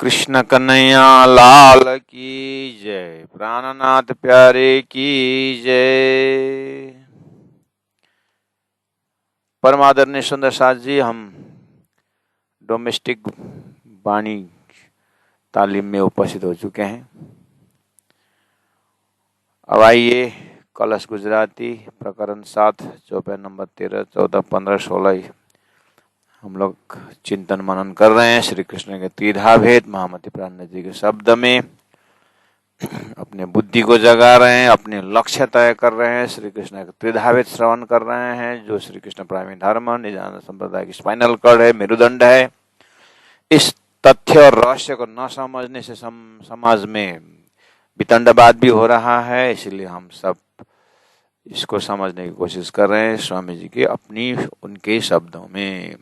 कृष्ण कन्हैया लाल की जय, प्राणनाथ प्यारे की जय। परम आदरणीय सुंदर साथ जी, हम डोमेस्टिक वाणी तालीम में उपस्थित हो चुके हैं। अब आइए कलश गुजराती प्रकरण 7 चौपाई नंबर 13, 14, 15, 16 हम लोग चिंतन मनन कर रहे हैं। श्री कृष्ण के त्रिधा भेद महामति प्राण जी के शब्द में अपने बुद्धि को जगा रहे हैं, अपने लक्ष्य तय कर रहे हैं। श्री कृष्ण का त्रिधा भेद श्रवण कर रहे हैं, जो श्री कृष्ण प्रामी धर्म निजानंद संप्रदाय की स्पाइनल कॉर्ड है, मेरुदंड है। इस तथ्य और रहस्य को न समझने से समाज में वितंडवाद भी हो रहा है। इसलिए हम सब इसको समझने की कोशिश कर रहे हैं स्वामी जी के उनके शब्दों में।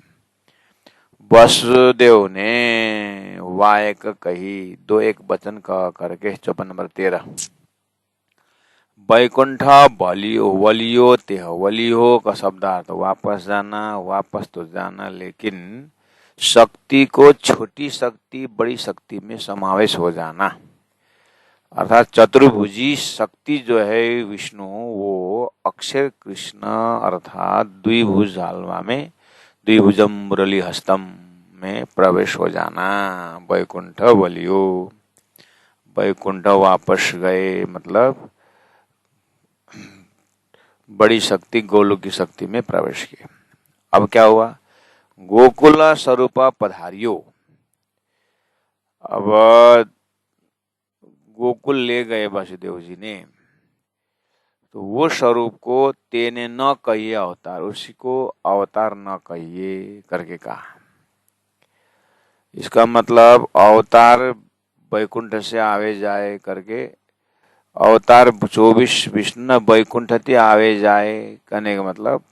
वसुदेव ने वायक कही, दो एक वचन का करके चौपाई नंबर 13। वैकुंठ वलियो तेह वलियो का शब्दार्थ वापस जाना, वापस तो जाना, लेकिन शक्ति को छोटी शक्ति बड़ी शक्ति में समावेश हो जाना, अर्थात चतुर्भुजी शक्ति जो है विष्णु, वो अक्षर कृष्ण अर्थात द्विभुज हालवा में द्विभुजम मुरली हस्तम में प्रवेश हो जाना। वैकुंठ वलियो, वैकुंठ वापस गए, मतलब बड़ी शक्ति गोलोक की शक्ति में प्रवेश किया। अब क्या हुआ? गोकुल स्वरूप पधारियो। अब गोकुल ले गए वसुदेव जी ने, तो वो स्वरूप को तेने न कहिए अवतार, उसी को अवतार न कहिए करके कहा। इसका मतलब अवतार वैकुंठ से आवे जाए करके, अवतार 24 विष्णु वैकुंठति आवे जाए कहने का मतलब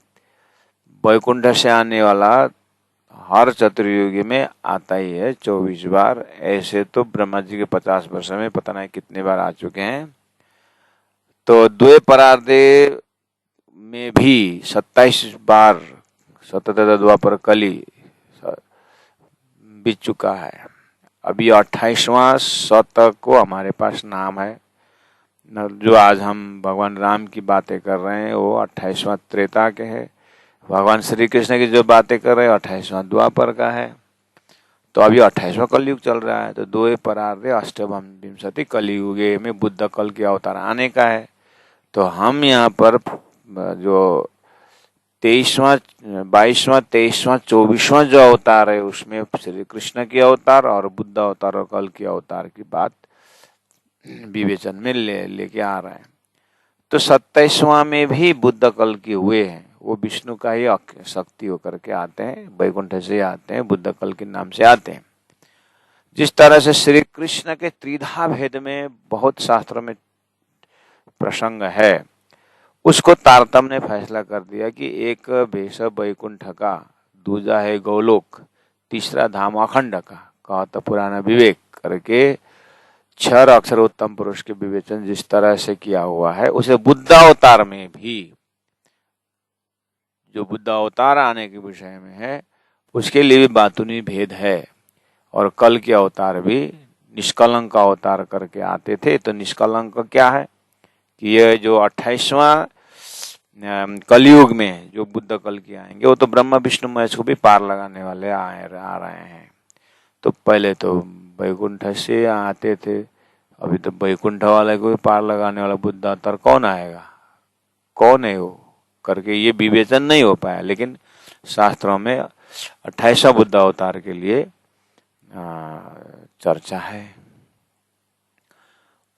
वैकुंठ से आने वाला हर चतुर्युगी में आता ही है 24 बार। ऐसे तो ब्रह्मा जी के 50 वर्ष में पता नहीं कितने बार आ चुके हैं। तो द्वे परार्धे में भी 27 बार सतत द्वापर कली बीत चुका है। अभी 28वां शतक को हमारे पास नाम है। जो आज हम भगवान राम की बातें कर रहे हैं वो 28वां त्रेता के है। भगवान श्री कृष्ण की जो बातें कर रहे हैं 28वां द्वापर का है। तो अभी 28वां कलयुग चल रहा है। तो द्वे परार्धे अष्टभम विंशति कलयुगे में बुद्ध कल के अवतार आने का है। तो हम यहाँ पर जो 23वां, 22वां, 23वां, 24वां जो अवतार है उसमें श्री कृष्ण के अवतार और बुद्ध अवतार और कल के अवतार की बात विवेचन में लेके आ रहे हैं। तो 27वां में भी बुद्ध कल के हुए हैं, वो विष्णु का ही शक्ति होकर के आते हैं, वैकुंठ से आते हैं, बुद्ध कल के नाम से आते हैं। जिस तरह से श्री कृष्ण के त्रिधा भेद में बहुत शास्त्रों में प्रसंग है, उसको तारतम्य ने फैसला कर दिया कि एक भेष वैकुंठ का, दूजा है गोलोक, तीसरा धाम अखंड का, कहत पुराना विवेक करके 6 अक्षर उत्तम पुरुष के विवेचन जिस तरह से किया हुआ है, उसे बुद्ध अवतार में भी, जो बुद्ध अवतार आने के विषय में है, उसके लिए भी बातूनी भेद है। और कल के अवतार भी निष्कलंक अवतार करके आते थे। तो निष्कलंक क्या है कि ये जो 28वां कलयुग में जो बुद्ध कल के आएंगे, वो तो ब्रह्मा विष्णु महेश को भी पार लगाने वाले आ रहे हैं। तो पहले तो वैकुंठ से आते थे, अभी तो वैकुंठ वाले को भी पार लगाने वाला बुद्ध अवतार कौन आएगा, कौन है वो करके ये विवेचन नहीं हो पाया। लेकिन शास्त्रों में 28वां बुद्ध अवतार के लिए चर्चा है।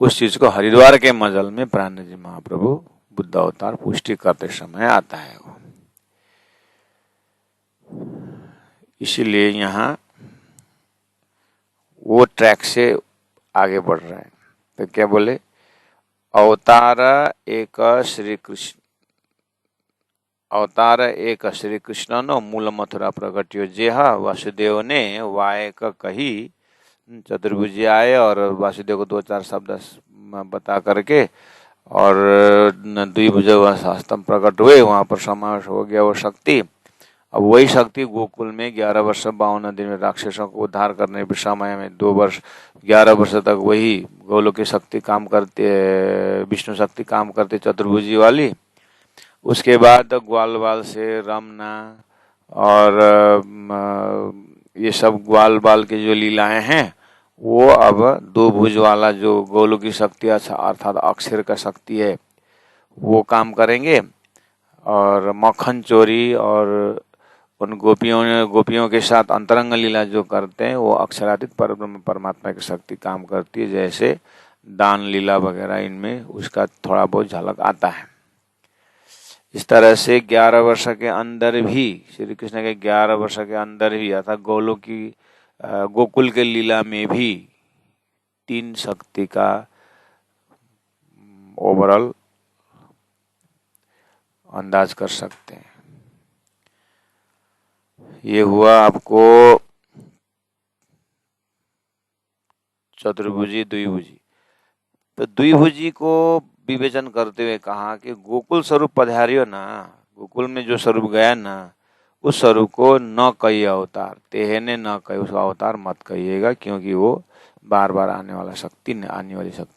उस चीज को हरिद्वार के मजल में प्राण जी महाप्रभु बुद्ध अवतार पुष्टि करते समय आता है वो। इसीलिए यहाँ वो ट्रैक से आगे बढ़ रहे हैं। तो क्या बोले? अवतार एक श्री कृष्ण नो मूल मथुरा प्रगट्यो जेह वासुदेव ने वायक कही। चतुर्भुजी आए और वासुदेव को 2-4 शब्द बता करके और द्विभुज हस्तम प्रकट हुए, वहां पर समावेश हो गया वो शक्ति। अब वही शक्ति गोकुल में 11 वर्ष 52 दिन में राक्षसों को उद्धार करने के समय में 2 वर्ष 11 वर्ष तक वही गोलोक की शक्ति काम करती है, विष्णु शक्ति काम करती चतुर्भुजी वाली। उसके बाद ग्वाल बाल से रमना और ये सब ग्वाल बाल की जो लीलाएं हैं वो अब 2 भुज वाला जो गोलोक की शक्ति अर्थात अक्षर का शक्ति है वो काम करेंगे। और मक्खन चोरी और उन गोपियों के साथ अंतरंग लीला जो करते हैं वो अक्षरातीत परब्रह्म परमात्मा की शक्ति काम करती है, जैसे दान लीला वगैरह इनमें उसका थोड़ा बहुत झलक आता है। इस तरह से 11 वर्ष के अंदर भी श्री कृष्ण के 11 वर्ष के अंदर भी अर्थात गोकुल के लीला में भी 3 शक्ति का ओवरऑल अंदाज कर सकते हैं। ये हुआ आपको चतुर्भुजी द्विभुजी। तो द्विभुजी को विवेचन करते हुए कहा कि गोकुल स्वरूप पधारियो ना, गोकुल में जो स्वरूप गया ना उस स्वरूप को न कहिए अवतार, तेहने न कहिए, उसका अवतार मत कहिएगा, क्योंकि वो बार बार आने वाली शक्ति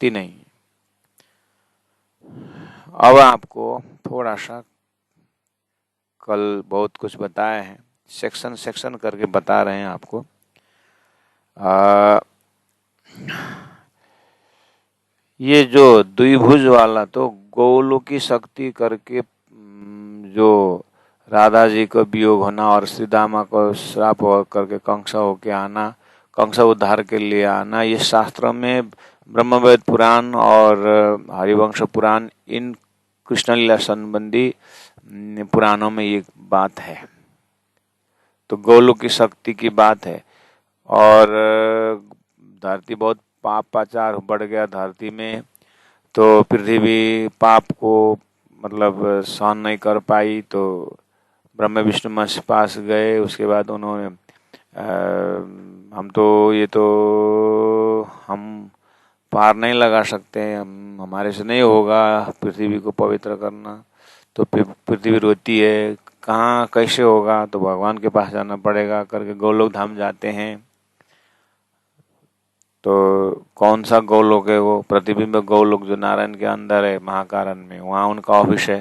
नहीं है। अब आपको थोड़ा सा कल बहुत कुछ बताए हैं, सेक्शन करके बता रहे हैं आपको। ये जो द्विभुज वाला तो गोलोक की शक्ति करके जो राधा जी को वियोग होना और श्री दामा को श्राप करके कंसा होके आना, कंसा उद्धार के लिए आना, ये शास्त्रों में ब्रह्मवेद पुराण और हरिवंश पुराण इन कृष्ण लीला संबंधी पुराणों में ये बात है। तो गोलोक की शक्ति की बात है। और धरती बहुत पापाचार बढ़ गया धरती में, तो पृथ्वी पाप को मतलब सहन नहीं कर पाई, तो ब्रह्मा विष्णु महेश पास गए। उसके बाद उन्होंने हम पार नहीं लगा सकते, हमारे से नहीं होगा पृथ्वी को पवित्र करना। तो पृथ्वी रोती है, कहाँ कैसे होगा, तो भगवान के पास जाना पड़ेगा करके गोलोक धाम जाते हैं। तो कौन सा गोलोक है वो? प्रतिबिंब गोलोक जो नारायण के अंदर है महाकारण में, वहाँ उनका ऑफिस है।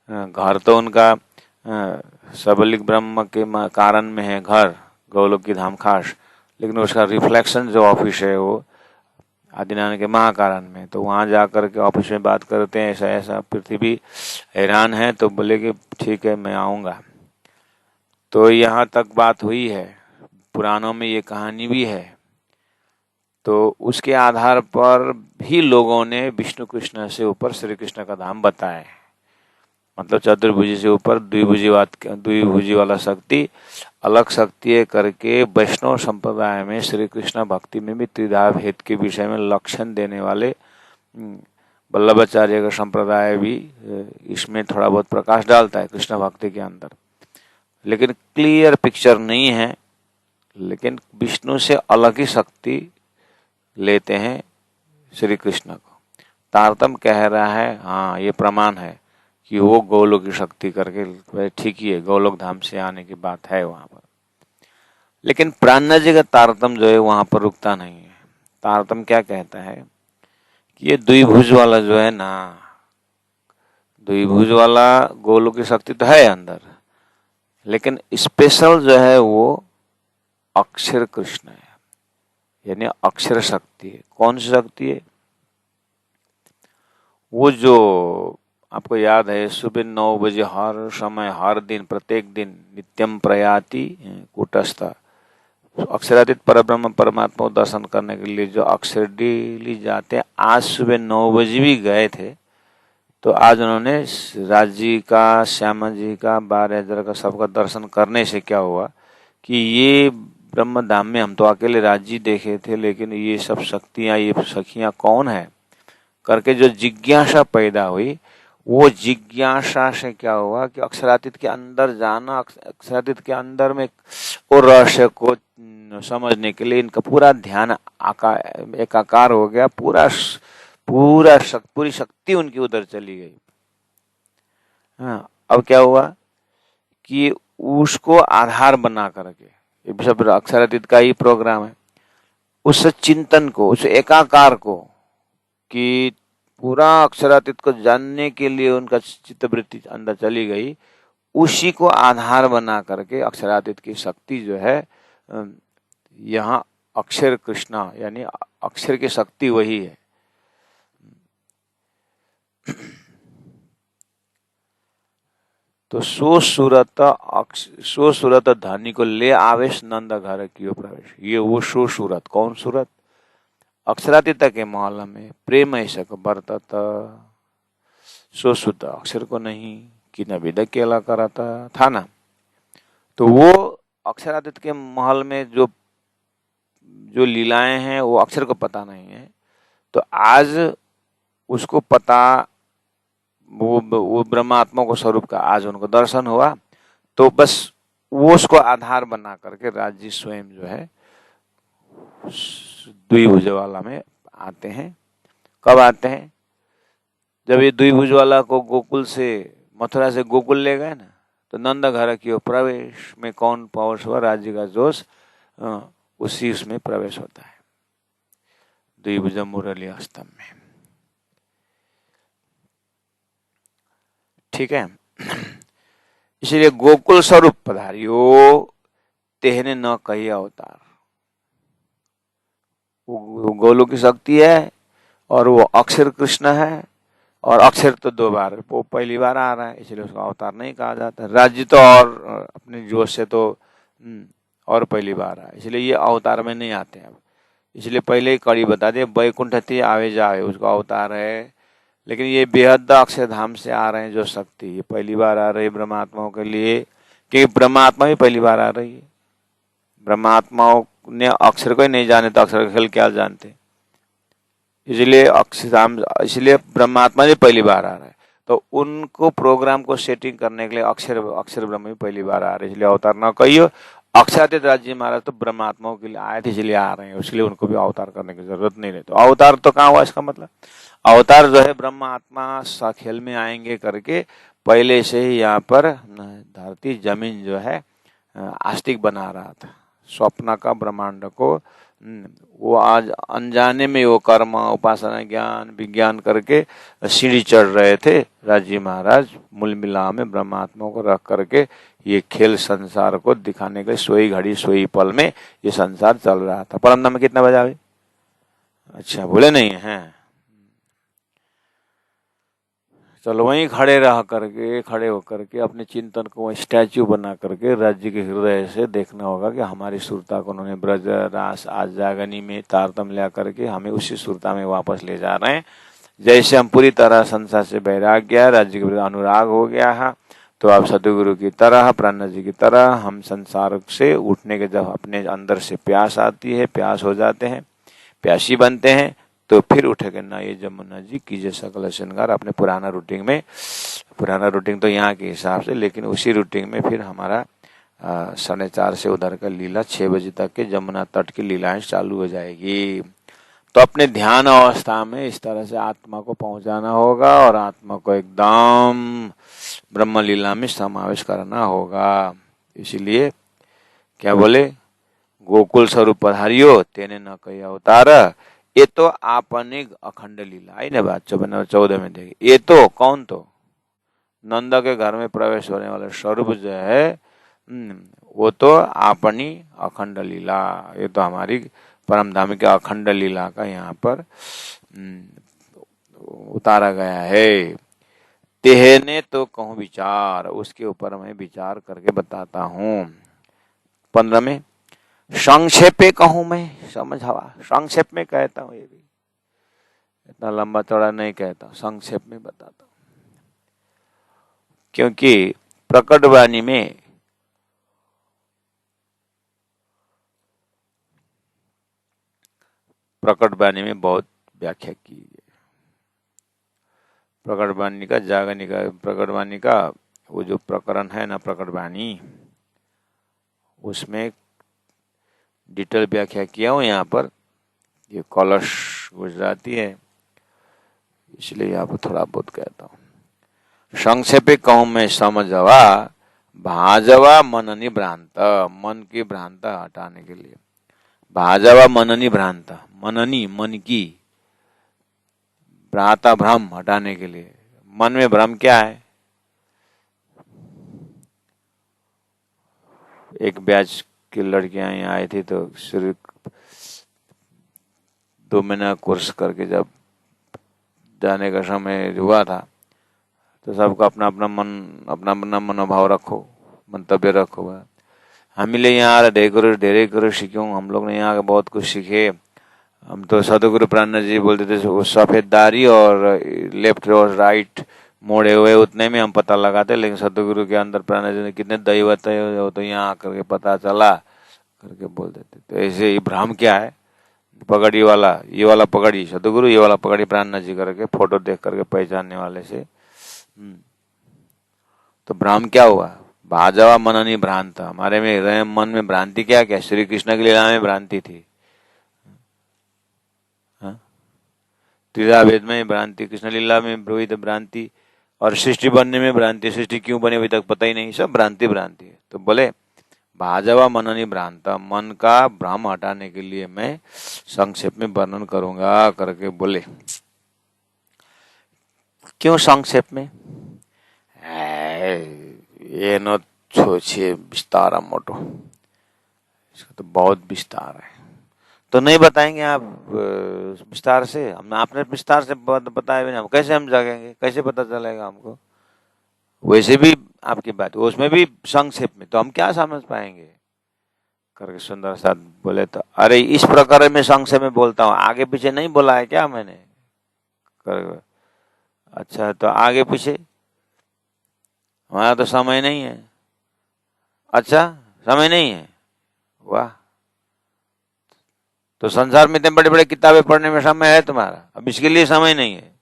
घर तो उनका सबलिक ब्रह्म के कारण में है घर, गोलोक की धाम खास, लेकिन उसका रिफ्लेक्शन जो ऑफिस है वो आदिनारायण के महाकारण में। तो वहाँ जाकर के ऑफिस में बात करते हैं, ऐसा ऐसा पृथ्वी हैरान है, तो बोले कि ठीक है मैं आऊँगा। तो यहाँ तक बात हुई है, पुराणों में ये कहानी भी है। तो उसके आधार पर भी लोगों ने विष्णु कृष्ण से ऊपर श्री कृष्ण का धाम बताया है। मतलब चतुर्भुजी से ऊपर द्विभुजी वाला शक्ति अलग शक्ति है करके वैष्णव संप्रदाय में श्री कृष्ण भक्ति में भी त्रिधा भेद के विषय में लक्षण देने वाले वल्लभाचार्य का संप्रदाय भी इसमें थोड़ा बहुत प्रकाश डालता है कृष्ण भक्ति के अंदर, लेकिन क्लियर पिक्चर नहीं है। लेकिन विष्णु से अलग ही शक्ति लेते हैं श्री कृष्ण को। तारतम्य कह रहा है हाँ ये प्रमाण है कि वो गोलोक की शक्ति करके ठीक ही है, गोलोक धाम से आने की बात है वहां पर। लेकिन प्राणनाथ जी का तारतम्य जो है वहां पर रुकता नहीं है। तारतम्य क्या कहता है कि ये द्विभुज वाला जो है ना, द्विभुज वाला गोलोक की शक्ति तो है अंदर, लेकिन स्पेशल जो है वो अक्षर कृष्ण है, यानी अक्षर शक्ति है। कौन सी शक्ति है? वो जो आपको याद है सुबह 9 बजे हर समय हर दिन प्रत्येक दिन नित्यम प्रयाति कूटस्थ अक्षरातीत परब्रह्म परमात्मा को दर्शन करने के लिए जो अक्षर डेली जाते हैं, आज सुबह 9 बजे भी गए थे। तो आज उन्होंने राज जी का, श्यामा जी का, 12,000 का सबका दर्शन करने से क्या हुआ कि ये ब्रह्म धाम में हम तो अकेले राज जी देखे थे, लेकिन ये सब शक्तियां, ये सखियां कौन है करके जो जिज्ञासा पैदा हुई, वो जिज्ञासा से क्या हुआ कि अक्षरातीत के अंदर जाना, अक्षरातीत के अंदर में वो रहस्य को समझने के लिए इनका पूरा ध्यान एकाकार हो गया। पूरी शक्ति उनकी उधर चली गई। हाँ, अब क्या हुआ कि उसको आधार बना करके, ये सब अक्षरातीत का ही प्रोग्राम है, उस चिंतन को, उस एकाकार को, कि पूरा अक्षरातीत को जानने के लिए उनका चित्तवृत्ति अंदर चली गई, उसी को आधार बना करके अक्षरातीत की शक्ति जो है यहाँ अक्षर कृष्णा, यानी अक्षर की शक्ति वही है। तो सो सूरत धनी को ले आवेश नंद घर कियो प्रवेश, ये वो सो सूरत, कौन सूरत? अक्षरातीत के महल में प्रेम ऐसक बरतत, सो सुत अक्षर को नहीं कि न विद केला कराता था ना। तो वो अक्षरातीत के महल में जो जो लीलाएं हैं वो अक्षर को पता नहीं है, तो आज उसको पता, वो ब्रह्मात्मा को स्वरूप का आज उनको दर्शन हुआ, तो बस वो उसको आधार बना करके राज्य स्वयं जो है द्विभुज वाला में आते हैं। कब आते हैं? जब ये द्विभुज वाला को गोकुल से, मथुरा से गोकुल ले गए ना, तो नंद घर की प्रवेश में कौन पहुंच हुआ? राज्य का जोश, उसी उसमें प्रवेश होता है, द्विभुज मुरली अष्टम में। ठीक है। इसलिए गोकुल स्वरूप पधारियो, तेहने न कही अवतार। वो गोलोक की शक्ति है और वो अक्षर कृष्ण है, और अक्षर तो 2 बार, वो पहली बार आ रहा है, इसलिए उसका अवतार नहीं कहा जाता। राज्य तो और अपने जोश से तो और पहली बार आया, इसलिए ये अवतार में नहीं आते हैं। अब इसलिए पहले ही कड़ी बता दे, वैकुंठती आवे जावे उसका अवतार है, लेकिन ये बेहद अक्षरधाम से आ रहे हैं जो शक्ति, ये पहली बार आ रही है ब्रह्मात्माओं के लिए, क्योंकि ब्रह्मात्मा भी पहली बार आ रही है। ब्रह्मात्माओं ने अक्षर को ही नहीं जाने तो अक्षर का खेल क्या जानते, इसलिए अक्षरधाम, इसलिए ब्रह्मात्मा भी पहली बार आ रहा है। तो उनको प्रोग्राम को सेटिंग करने के लिए अक्षर ब्रह्म भी पहली बार आ रहे हैं, इसलिए अवतार न कहियो। अक्षरातीत राज्य महाराज तो ब्रह्मात्माओं के लिए आए थे, इसलिए आ रहे हैं, इसलिए उनको भी अवतार करने की जरूरत नहीं रही। तो अवतार तो कहाँ हुआ? इसका मतलब अवतार जो है ब्रह्मात्मा साखेल में आएंगे करके पहले से ही यहाँ पर धरती जमीन जो है आस्तिक बना रहा था, स्वप्न का ब्रह्मांड को। वो आज अनजाने में वो कर्म, उपासना, ज्ञान, विज्ञान करके सीढ़ी चढ़ रहे थे। राज्य महाराज मूल मिला में ब्रह्मात्मा को रख करके ये खेल संसार को दिखाने के, सोई घड़ी सोई पल में ये संसार चल रहा था। परमधाम में कितना बजा भाई? अच्छा, भूले नहीं हैं? चलो वहीं खड़े होकर के अपने चिंतन को स्टैच्यू बना करके राज्य के हृदय से देखना होगा कि हमारी सुरता को उन्होंने ब्रज रास आज जागनी में तारतम ला करके हमें उसी सुरता में वापस ले जा रहे हैं। जैसे हम पूरी तरह संसार से वैराग्य, राज्य के प्रति अनुराग हो गया है, तो आप सतगुरु की तरह, प्राण जी की तरह हम संसार से उठने के जब अपने अंदर से प्यास आती है, प्यास हो जाते हैं, प्यासी बनते हैं, तो फिर उठे के ना ये जमुना जी कीजिए सकल श्रृंगार। अपने पुराना रूटीन तो यहाँ के हिसाब से, लेकिन उसी रूटीन में फिर हमारा 4:30 से उधर का लीला 6 बजे तक के जमुना तट की लीलाएं चालू हो जाएगी। तो अपने ध्यान अवस्था में इस तरह से आत्मा को पहुंचाना होगा और आत्मा को एकदम ब्रह्म लीला में समावेश करना होगा। इसीलिए क्या बोले? गोकुल स्वरूप पधारियो, तेने न कही अवतार। ये तो आपने अखंड लीला आई ना, बात 14 में देखिए। ये तो कौन? तो नंद के घर में प्रवेश होने वाला स्वरूप जो है, वो तो अपनी अखंड लीला, ये तो हमारी परमधाम की अखंड लीला का यहाँ पर उतारा गया है। तेहने तो कहूँ विचार, उसके ऊपर मैं विचार करके बताता हूँ। 15 में संक्षेपे कहूँ मैं, समझ हवा, संक्षेप में कहता हूँ, ये भी इतना लंबा चौड़ा नहीं कहता, संक्षेप में बताता हूँ। क्योंकि प्रकटवाणी में बहुत व्याख्या की है। प्रकटवाणी का, जागनी का, प्रकटवाणी का वो जो प्रकरण है ना प्रकटवाणी, उसमें डिटेल व्याख्या किया हूँ। यहाँ पर ये कलश गुजराती है, इसलिए यहाँ पर थोड़ा बहुत कहता हूँ। संक्षेपे कहूँ मैं समझवा, भाजवा मननी भ्रांत, मन की भ्रांत हटाने के लिए। भाजवा मननी भ्रांत, मननी मन की, भ्राता भ्रम हटाने के लिए। मन में भ्रम क्या है? एक बैच की लड़कियां यहाँ आई थी तो सिर्फ 2 महीना कोर्स करके जब जाने का समय हुआ था तो सबको अपना अपना अपना मनोभाव रखो, मंतव्य रखो। हामीले यहाँ धेरै कुरो सिक्यौँ, हम लोग ने यहाँ के बहुत कुछ सीखे। हम तो सदगुरु प्राणनाथ जी बोलते थे वो सफेद दाढ़ी और लेफ्ट और राइट मोड़े हुए उतने में हम पता लगाते, लेकिन सदगुरु के अंदर प्राणनाथ जी ने कितने दैवत है वो तो यहाँ आकर के पता चला करके बोल देते। तो ऐसे ही भ्रम क्या है? पगड़ी वाला, ये वाला पगड़ी सदगुरु, ये वाला पगड़ी प्राणनाथ जी करके फोटो देख करके पहचानने वाले से। तो भ्रम क्या हुआ? भाजवा मननी भ्रांत, हमारे में हृदय मन में भ्रांति क्या क्या? श्री कृष्ण की लीला में भ्रांति थी, त्रिधा वेद में भ्रांति, कृष्ण लीला में भ्रांति, और सृष्टि बनने में भ्रांति। सृष्टि क्यों बनी अभी तक पता ही नहीं, सब भ्रांति भ्रांति है। तो बोले भाजवा मननी भ्रांत, मन का भ्रम हटाने के लिए मैं संक्षेप में वर्णन करूंगा करके बोले। क्यों संक्षेप में? ये न सोचिए विस्तार मोटो, इसका तो बहुत विस्तार है, तो नहीं बताएंगे आप विस्तार से। हम आपने विस्तार से बताए बिना हम कैसे हम जागेंगे, कैसे पता चलेगा हमको? वैसे भी आपकी बात उसमें भी संक्षेप में, तो हम क्या समझ पाएंगे करके सुंदर साथ बोले। तो अरे इस प्रकार में संक्षेप में बोलता हूँ, आगे पीछे नहीं बोला है क्या मैंने? कर अच्छा, तो आगे पीछे हमारा तो समय नहीं है। अच्छा, समय नहीं है, वाह। तो संसार में इतने बड़े बड़े किताबें पढ़ने में समय है तुम्हारा, अब इसके लिए समय नहीं है,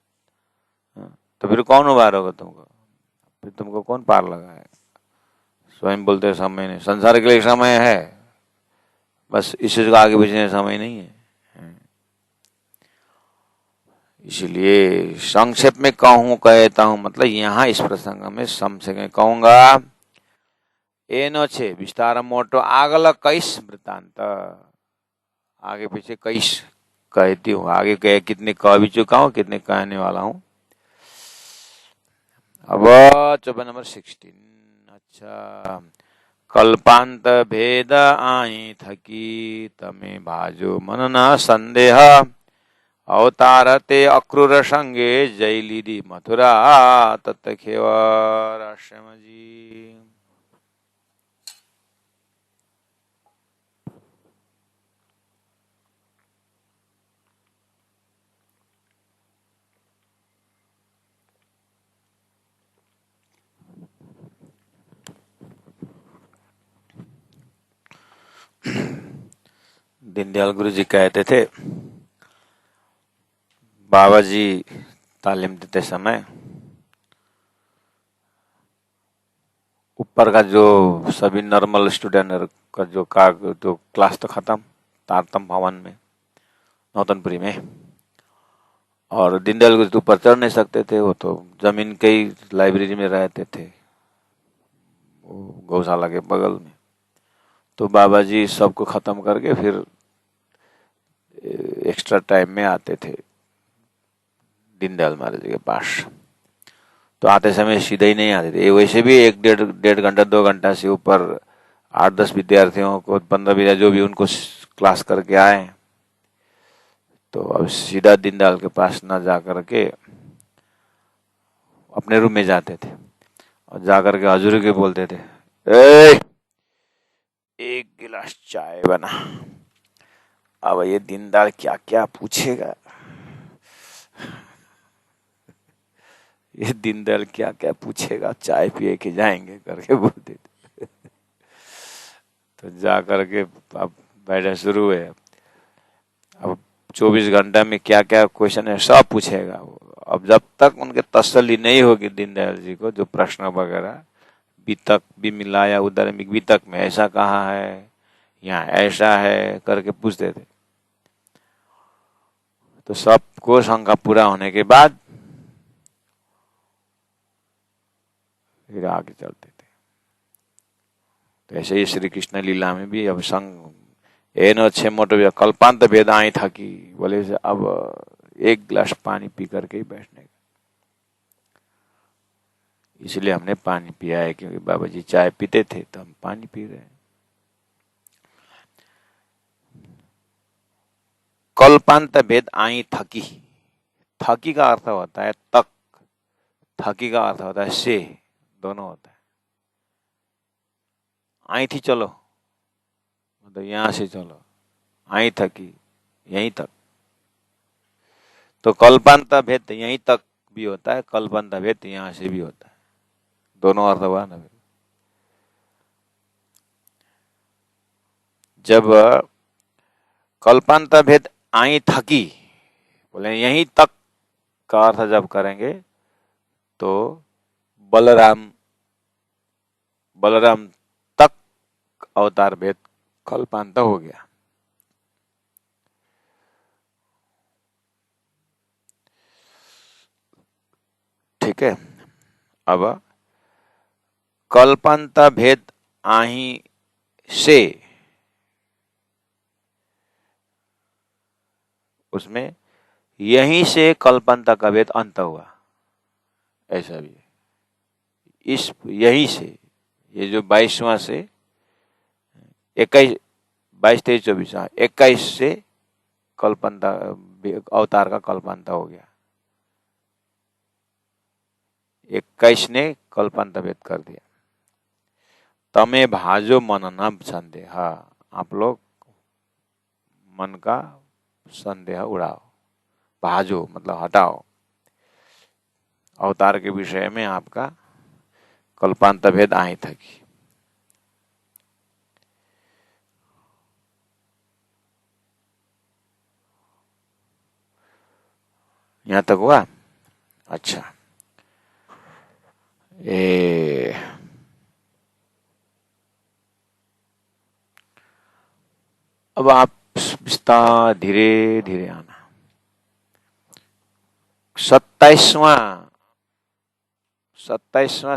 तो फिर कौन उबारोगा तुमको? फिर तुमको कौन पार लगाए? स्वयं बोलते समय नहीं, संसार के लिए समय है, बस इसी को आगे पीछे समय नहीं है। इसलिए संक्षेप में कहता हूं, मतलब यहाँ इस प्रसंग में संक्षेप में कहूंगा। एनो छे विस्तार मोटो आगल कैस वृत्तांत, आगे पीछे कैस कहती हूँ, आगे कह कितने कह भी चुका हूँ, कितने कहने वाला हूँ। अब चौपन नंबर 16। अच्छा, कल्पांत भेद आई थकी तमे भाजो मन न संदेह, अवतारते अक्रूर संगे जय लीदी मथुरा तत्खेवर आश्रम जी। दीनदयाल गुरु जी कहते थे, बाबा जी तालीम देते समय ऊपर का जो सभी नॉर्मल स्टूडेंट का जो क्लास तो खत्म तारतम भवन में नौतनपुरी में, और दीनदयाल गुरु ऊपर चढ़ नहीं सकते थे, वो तो जमीन के ही लाइब्रेरी में रहते थे, वो गौशाला के बगल में। तो बाबा जी सबको खत्म करके फिर एक्स्ट्रा टाइम में आते थे दीनदयाल महाराज जी के पास। तो आते समय सीधे ही नहीं आते थे, वैसे भी 1 घंटा 2 घंटा से ऊपर 8-10 विद्यार्थियों को 15 विद्यार्थी जो भी उनको क्लास करके आए, तो अब सीधा दीनदयाल के पास न जा करके अपने रूम में जाते थे और जाकर के हजूर के बोलते थे, एक गिलास चाय बना। अब ये दीनदयाल क्या क्या पूछेगा, ये दीनदयाल क्या क्या पूछेगा, चाय पिए के जाएंगे करके बोलते थे। तो जा करके अब बैठे शुरू है, अब 24 घंटा में क्या क्या क्वेश्चन है सब पूछेगा वो। अब जब तक उनके तसल्ली नहीं होगी दीनदयाल जी को, जो प्रश्न वगैरह वितक भी मिलाया उधर में, वितक में ऐसा कहा है, यहाँ ऐसा है करके पूछते थे। तो सबको शंका पूरा होने के बाद फिर आगे चलते थे। ऐसे ही श्री कृष्ण लीला में भी अब संग एन छे मोटो कल्पांत भेद आई था कि बोले अब एक गिलास पानी पी करके ही बैठने का। इसलिए हमने पानी पिया है, क्योंकि बाबा जी चाय पीते थे तो हम पानी पी रहे हैं। कल्पांत भेद आई थकी, थकी का अर्थ होता है तक, थकी का अर्थ होता है से, दोनों होता है। आई थी चलो मतलब यहां से चलो, आई थकी यहीं तक। तो कल्पांत भेद यहीं तक भी होता है, कल्पांत भेद यहां से भी होता है, दोनों अर्थ हुआ ना। जब कल्पांत भेद आई थकी बोले यहीं तक का अर्थ जब करेंगे तो बलराम बलराम तक अवतार भेद कल्पांत हो गया। ठीक है। अब कल्पांत भेद आही से, उसमें यहीं से कल्पांत का भेद अंत हुआ, ऐसा भी है। इस यहीं से, ये जो 22वां से 21, 22, 23, 24, 21 से कल्पांत अवतार का कल्पांत हो गया। 21 ने कल्पांत भेद कर दिया। तमे भाजो मन न संदेह, आप लोग मन का संदेह उड़ाओ। भाजो मतलब हटाओ, अवतार के विषय में आपका कल्पांत भेद आई थकी। यहां तक हुआ। अच्छा, अब आप विस्तार धीरे धीरे आना। 27वां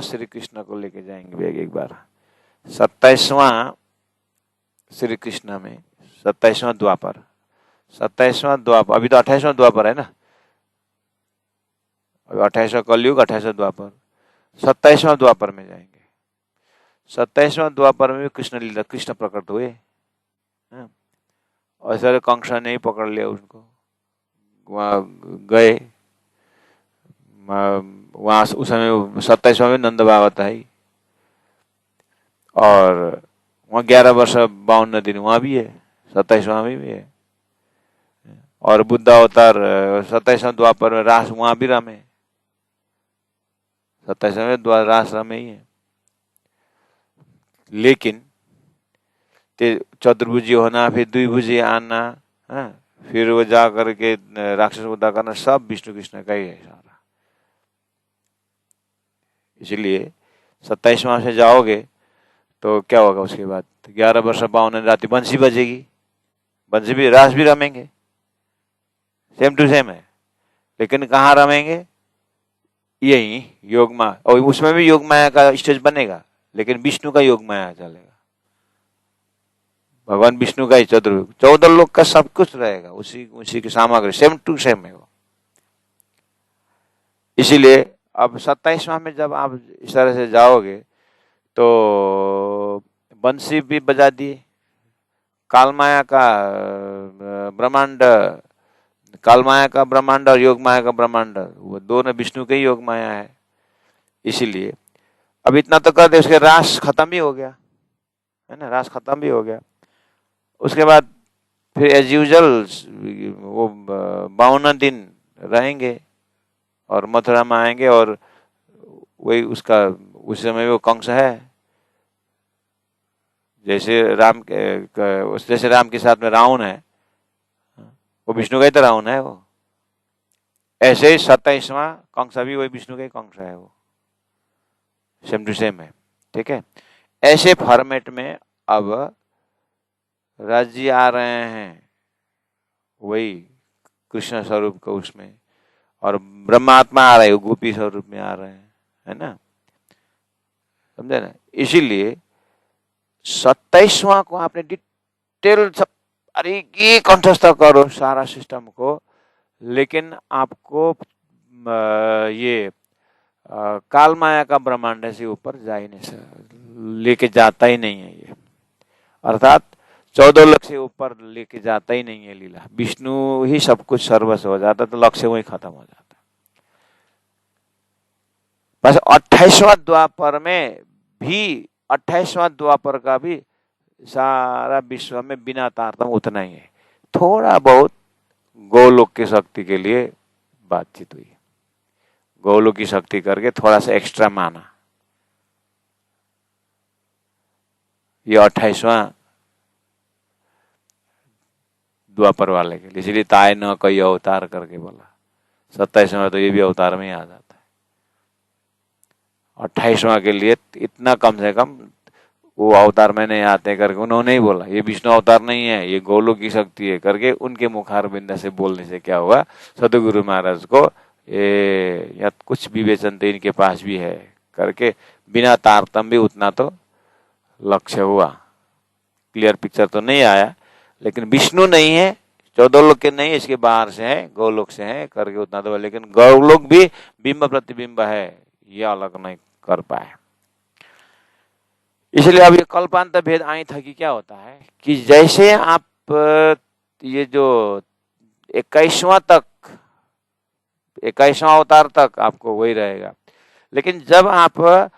श्री कृष्ण को लेके जाएंगे एक बार। 27वां श्री कृष्ण में 27वां द्वापर, 27वां द्वापर, अभी तो 28वां द्वापर है ना, अभी 28वां कलयुग, 28वां द्वापर, 27वां द्वापर में जाएंगे। 27वां द्वापर में भी कृष्ण लीला, कृष्ण प्रकट हुए। और सारे कंसा ने ही पकड़ लिया उनको, वहां गए। वहां उस समय 27वां में नंद बाबा है, और वहां 11 वर्ष 52 दिन वहां भी है, 27वां में भी है। और बुद्ध अवतार 27वां द्वापर में रास वहां भी रमे, 27वां रास रमे ही है। लेकिन चतुर्भुजी होना, फिर द्विभुजी आना, फिर वो जा करके राक्षस को उद्धार करना, सब विष्णु कृष्ण का ही है सारा। इसलिए 27वां से जाओगे तो क्या होगा उसके बाद? 11 वर्ष 52 राति बंसी बजेगी, बंसी भी रास भी रमेंगे, सेम टू सेम है। लेकिन कहाँ रमेंगे? यही योग माया, और उसमें भी योग माया का स्टेज बनेगा, लेकिन विष्णु का योग माया चलेगा। भगवान विष्णु का ही 14 लोक का सब कुछ रहेगा, उसी की सामग्री सेम टू सेम है वो। इसीलिए अब 27वां में जब आप इस तरह से जाओगे तो बंसी भी बजा दिए, कालमाया का ब्रह्मांड, कालमाया का ब्रह्मांड और योग माया का ब्रह्मांड, वो दोनों विष्णु के ही योग माया है। इसीलिए अब इतना तो कर दे, उसके रास खत्म भी हो गया है ना, रास खत्म भी हो गया। उसके बाद फिर एज यूजल वो 52 दिन रहेंगे और मथुरा में आएंगे, और वही उसका उस समय वो कंस है, जैसे जैसे राम के साथ में रावण है, वो विष्णु का ही तो रावण है वो। ऐसे ही 27वां कंस भी वही विष्णु का ही कंस है, वो सेम टू सेम है। ठीक है, ऐसे फॉर्मेट में अब राज्य आ रहे हैं वही कृष्ण स्वरूप को उसमें, और ब्रह्मात्मा आ रहे हैं गोपी स्वरूप में आ रहे हैं, है ना, समझे ना। इसीलिए 27वां को आपने डिटेल सब अरे ये कंठस्थ करो सारा सिस्टम को, लेकिन आपको ये काल माया का ब्रह्मांड से ऊपर जा ही नहीं, लेके जाता ही नहीं है ये, अर्थात 14 लाख से ऊपर लेके जाता ही नहीं है लीला। विष्णु ही सब कुछ सर्वस्व हो जाता तो लक्ष्य वही खत्म हो जाता। बस 28वां द्वापर में भी, 28वां द्वापर का भी सारा विश्व में बिना तारतम्य उतना ही है। थोड़ा बहुत गोलोक की शक्ति के लिए बातचीत हुई, गोलोक की शक्ति करके थोड़ा सा एक्स्ट्रा माना। ये 28वां द्वापर वाले के लिए, इसलिए ताय न कई अवतार करके बोला। 27वां तो ये भी अवतार में ही आ जाता है। 28वां के लिए इतना कम से कम वो अवतार में नहीं आते करके उन्होंने ही बोला, ये विष्णु अवतार नहीं है, ये गोलोक की शक्ति है करके उनके मुखारबिंद से बोलने से क्या हुआ, सदगुरु महाराज को ये या कुछ विवेचन तो इनके पास भी है करके बिना तारतम्य भी उतना तो लक्ष्य हुआ। क्लियर पिक्चर तो नहीं आया, लेकिन विष्णु नहीं है, 14 लोक के नहीं, इसके बाहर से है, गोलोक से है करके उतना तो, लेकिन गोलोक भी बिंब प्रतिबिंब है, ये अलग नहीं कर पाए। इसलिए अब ये कल्पांत भेद आई था कि क्या होता है कि जैसे आप ये जो 21वां तक, 21वां अवतार तक आपको वही रहेगा, लेकिन जब आप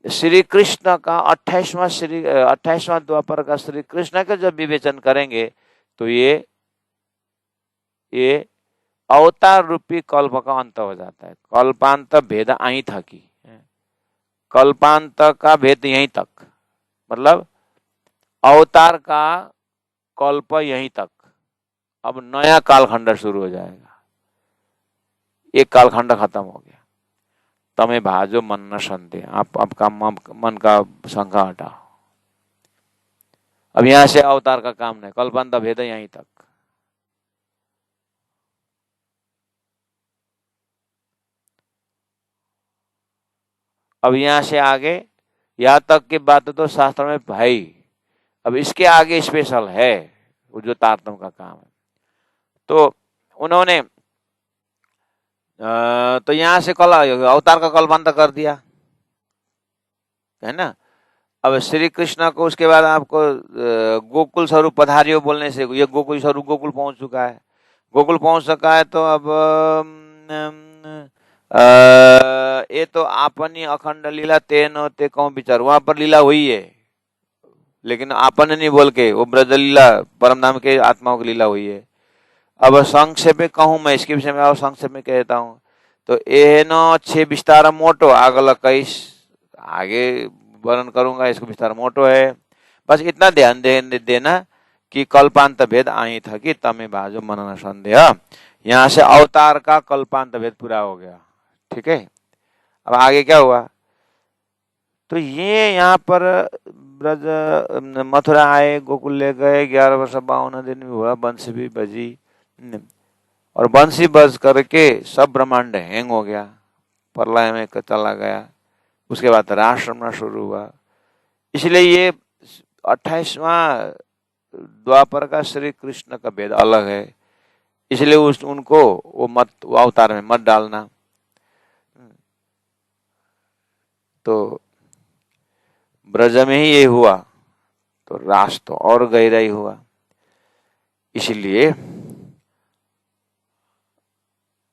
श्री कृष्ण का 28वां द्वापर का श्री कृष्ण का जब विवेचन करेंगे तो ये अवतार रूपी कल्प का अंत हो जाता है। कल्पांत भेद आई था कि कल्पांत का भेद यहीं तक, मतलब अवतार का कल्प यहीं तक। अब नया कालखंड शुरू हो जाएगा, एक कालखंड खत्म हो गया। तमे भाजो मन न संदेह, आप आपका मन का शंका हटाओ। अब यहां से अवतार का काम नहीं, कल्पांत भेद यहीं तक। अब यहां से आगे यहां तक की बात तो शास्त्र में भाई, अब इसके आगे स्पेशल है वो जो तारतम्य का काम है। तो उन्होंने तो यहां से कल अवतार का कल्पांत कर दिया है ना। अब श्री कृष्ण को उसके बाद आपको गोकुल स्वरूप पधारियो बोलने से ये गोकुल स्वरूप गोकुल पहुंच चुका है, गोकुल पहुंच सका है। तो अब ये तो आपनी अखंड लीला तेनो ते कौन विचार, वहां पर लीला हुई है, लेकिन आपन नहीं बोल के वो ब्रज लीला परम धाम के आत्माओं की लीला हुई है। अब संक्षेप में कहूं मैं इसके विषय में, और संक्षेप में कहता हूं तो एनो 6 विस्तार मोटो आगल 21 आगे वर्णन करूंगा, इसको विस्तार मोटो है। बस इतना ध्यान देना कि कल्पांत भेद आई था कि तमे भाजो मनन संदेह, यहां से अवतार का कल्पांत भेद पूरा हो गया। ठीक है, अब आगे क्या हुआ, तो ये यहाँ पर ब्रज मथुरा आए, गोकुल ले गए, 11 वर्ष 52 दिन भी हुआ, बंसी भी बजी, और बंसी बज करके सब ब्रह्मांड हैंग हो गया, प्रलय में चला गया। उसके बाद राष्ट्र शुरू हुआ। इसलिए ये 28वां द्वापर का श्री कृष्ण का भेद अलग है, इसलिए उनको वो अवतार में मत डालना। तो ब्रज में ही ये हुआ तो रास तो और गहरा ही हुआ। इसलिए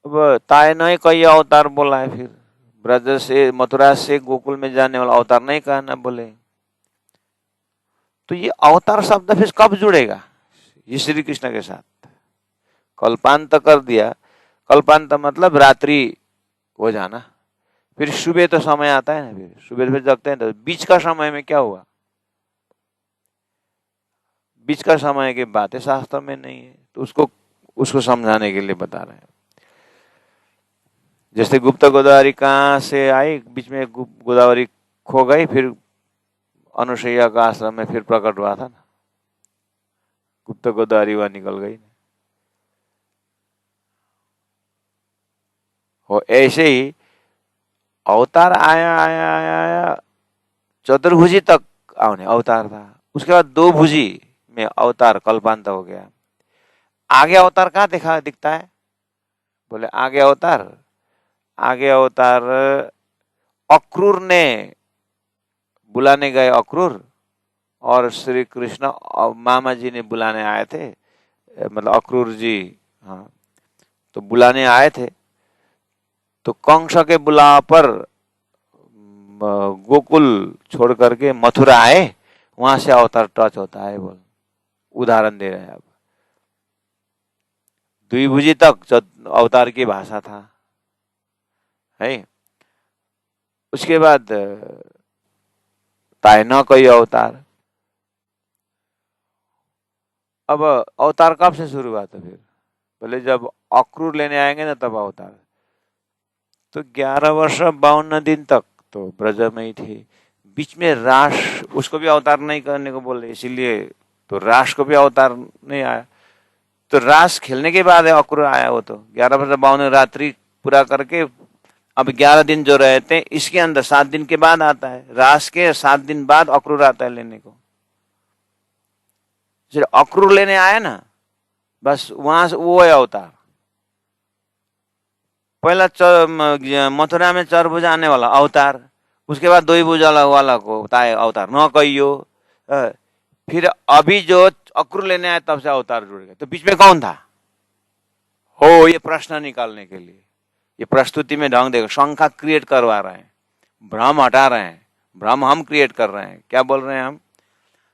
अब ताय नहीं कई अवतार बोला है, फिर ब्रज से मथुरा से गोकुल में जाने वाला अवतार नहीं कहना बोले। तो ये अवतार शब्द फिर कब जुड़ेगा ये श्री कृष्ण के साथ? कल्पांत कर दिया, कल्पांत मतलब रात्रि हो जाना, फिर सुबह तो समय आता है ना, फिर सुबह फिर जगते हैं, तो बीच का समय में क्या हुआ, बीच का समय की बातें शास्त्र में नहीं है, तो उसको समझाने के लिए बता रहे हैं। जैसे गुप्त गोदावरी कहाँ से आई, बीच में गोदावरी खो गई, फिर अनुसैया का आश्रम में फिर प्रकट हुआ था ना, गुप्त गोदावरी वह निकल गई। हो ऐसे ही अवतार आया आया आया आया चतुर्भुजी तक अवतार था। उसके बाद दो भुजी में अवतार कल्पांत हो गया। आगे अवतार कहाँ दिखता है? बोले आगे अवतार अक्रूर ने बुलाने गए, अक्रूर और श्री कृष्ण मामा जी ने बुलाने आए थे, मतलब अक्रूर जी, हाँ, तो बुलाने आए थे। तो कंस के बुलाव पर गोकुल छोड़ करके मथुरा आए, वहां से अवतार टच होता है। बोल उदाहरण दे रहे हैं। अब द्विभुजी तक अवतार की भाषा था, है। उसके बाद ताय न कोई अवतार। अब अवतार कब से शुरू हुआ? तो फिर बोले जब अक्रूर लेने आएंगे ना तब अवतार। तो 11 वर्ष 52 दिन तक तो ब्रज में ही थे। बीच में रास, उसको भी अवतार नहीं करने को बोले, इसीलिए तो रास को भी अवतार नहीं आया। तो रास खेलने के बाद अक्रूर आया। वो तो 11 वर्ष 52 रात्रि पूरा करके अब 11 दिन जो रहते हैं, इसके अंदर 7 दिन के बाद आता है। रास के 7 दिन बाद अक्रूर आता है लेने को। अक्रूर लेने आया ना, बस वहां से वो है अवतार। पहला मथुरा में चरभुज आने वाला अवतार, उसके बाद दो भुजा वाला को बताए अवतार न कहियो। फिर अभी जो अक्रूर लेने आए तब से अवतार जुड़ गए। तो बीच में कौन था? हो, ये प्रश्न निकालने के लिए ये प्रस्तुति में ढंग देखो, शंका क्रिएट करवा रहे हैं, भ्रम हटा रहे हैं। भ्रम हम क्रिएट कर रहे हैं। क्या बोल रहे हैं हम?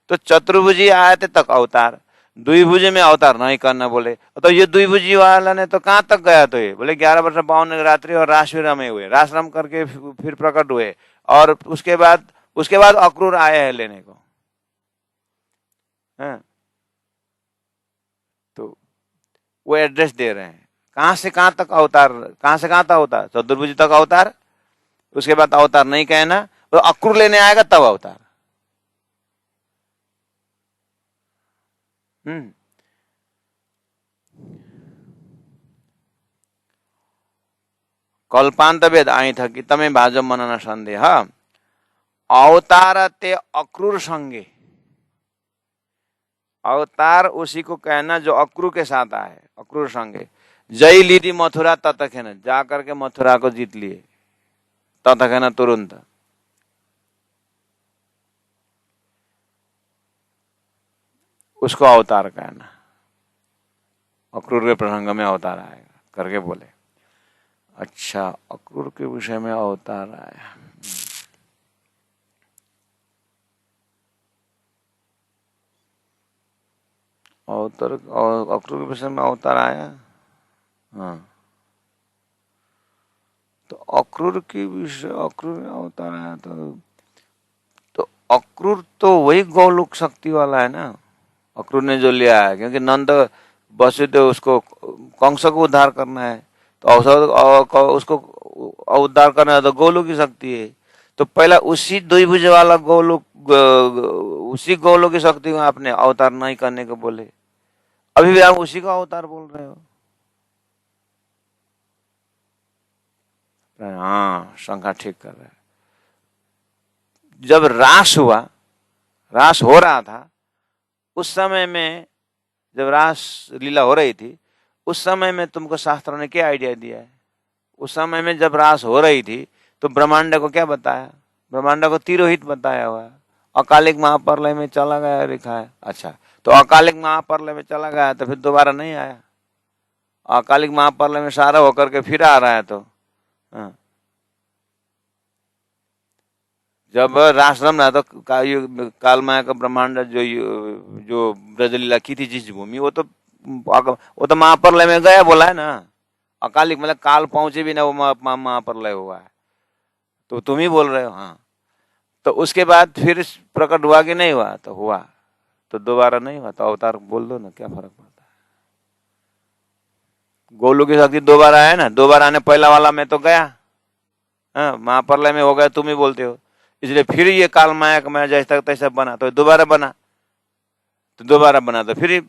तो चतुर्भुजी आए थे तक अवतार, द्विभुजी में अवतार नहीं करना बोले। तो ये द्विभुजी वाला ने तो कहां तक गया? तो ये बोले 11 वर्ष 52 रात्रि और रास भी रमे हुए, रास रम करके फिर प्रकट हुए। और उसके बाद अक्रूर आए हैं लेने को। है? तो वो एड्रेस दे रहे हैं, कहां से कहां तक अवतार, कहां से कहां तक अवतार? चतुर्भुजी तक अवतार, उसके बाद अवतार नहीं कहना, तो अक्रूर लेने आएगा तब अवतार। कल्पांत वेद आई था कि तमें भाजो मनना संदेह अवतार ते अक्रूर संगे। अवतार उसी को कहना जो अक्रूर के साथ आए, अक्रूर संगे। जय लीदी मथुरा ततक है ना, जा करके मथुरा को जीत लिए, ततक है ना तुरंत। उसको अवतार कहना, अक्रूर के प्रसंग में अवतार आएगा करके बोले। अच्छा, अक्रूर के विषय में अवतार आया। अवतार, अक्रूर के विषय में अवतार आया। हाँ, तो अक्रूर के विषय, अक्रूर में अवतार आया तो अक्रूर तो वही गौलोक शक्ति वाला है ना। अक्रूर ने जो लिया है, क्योंकि नंद वसुदेव उसको कंस को उद्धार करना है, तो उसको उद्धार करना है तो गोलोक की शक्ति है। तो पहला उसी द्विभुज वाला गोलोक, उसी गोलोक की शक्ति को आपने अवतार नहीं करने को बोले। अभी भी आप उसी का अवतार बोल रहे हो। हाँ, शंका ठीक कर रहे हैं। जब रास हुआ, रास हो रहा था, उस समय में जब रास लीला हो रही थी, उस समय में तुमको शास्त्रों ने क्या आइडिया दिया है? उस समय में जब रास हो रही थी तो ब्रह्मांड को क्या बताया? ब्रह्मांड को तिरोहित बताया हुआ है। अकालिक महाप्रलय में चला गया लिखा है। अच्छा, तो अकालिक महाप्रलय में चला गया तो फिर दोबारा नहीं आया। अकालिक महाप्रलय में सारा होकर के फिर आ रहा है। तो हाँ, जब रासरम रहा तो काल माया का ब्रह्मांड जो ब्रजलीला की थी जिस भूमि, वो तो महाप्रलय में गया बोला है ना। अकालिक मतलब काल पहुंचे भी ना, वो महाप्रलय हुआ है। तो तुम ही बोल रहे हो। हाँ, तो उसके बाद फिर प्रकट हुआ कि नहीं हुआ? तो हुआ, तो दोबारा नहीं हुआ। तो अवतार बोल दो ना, क्या फर्क पड़ता है? गोलू की शक्ति दोबारा है ना, दोबारा आने पहला वाला में तो गया। हाँ, महाप्रलय में हो गया, तुम ही बोलते हो। इसलिए फिर ये काल माया का माया जैसा तक तैसा बना, तो दोबारा बना, तो दोबारा बना, तो फिर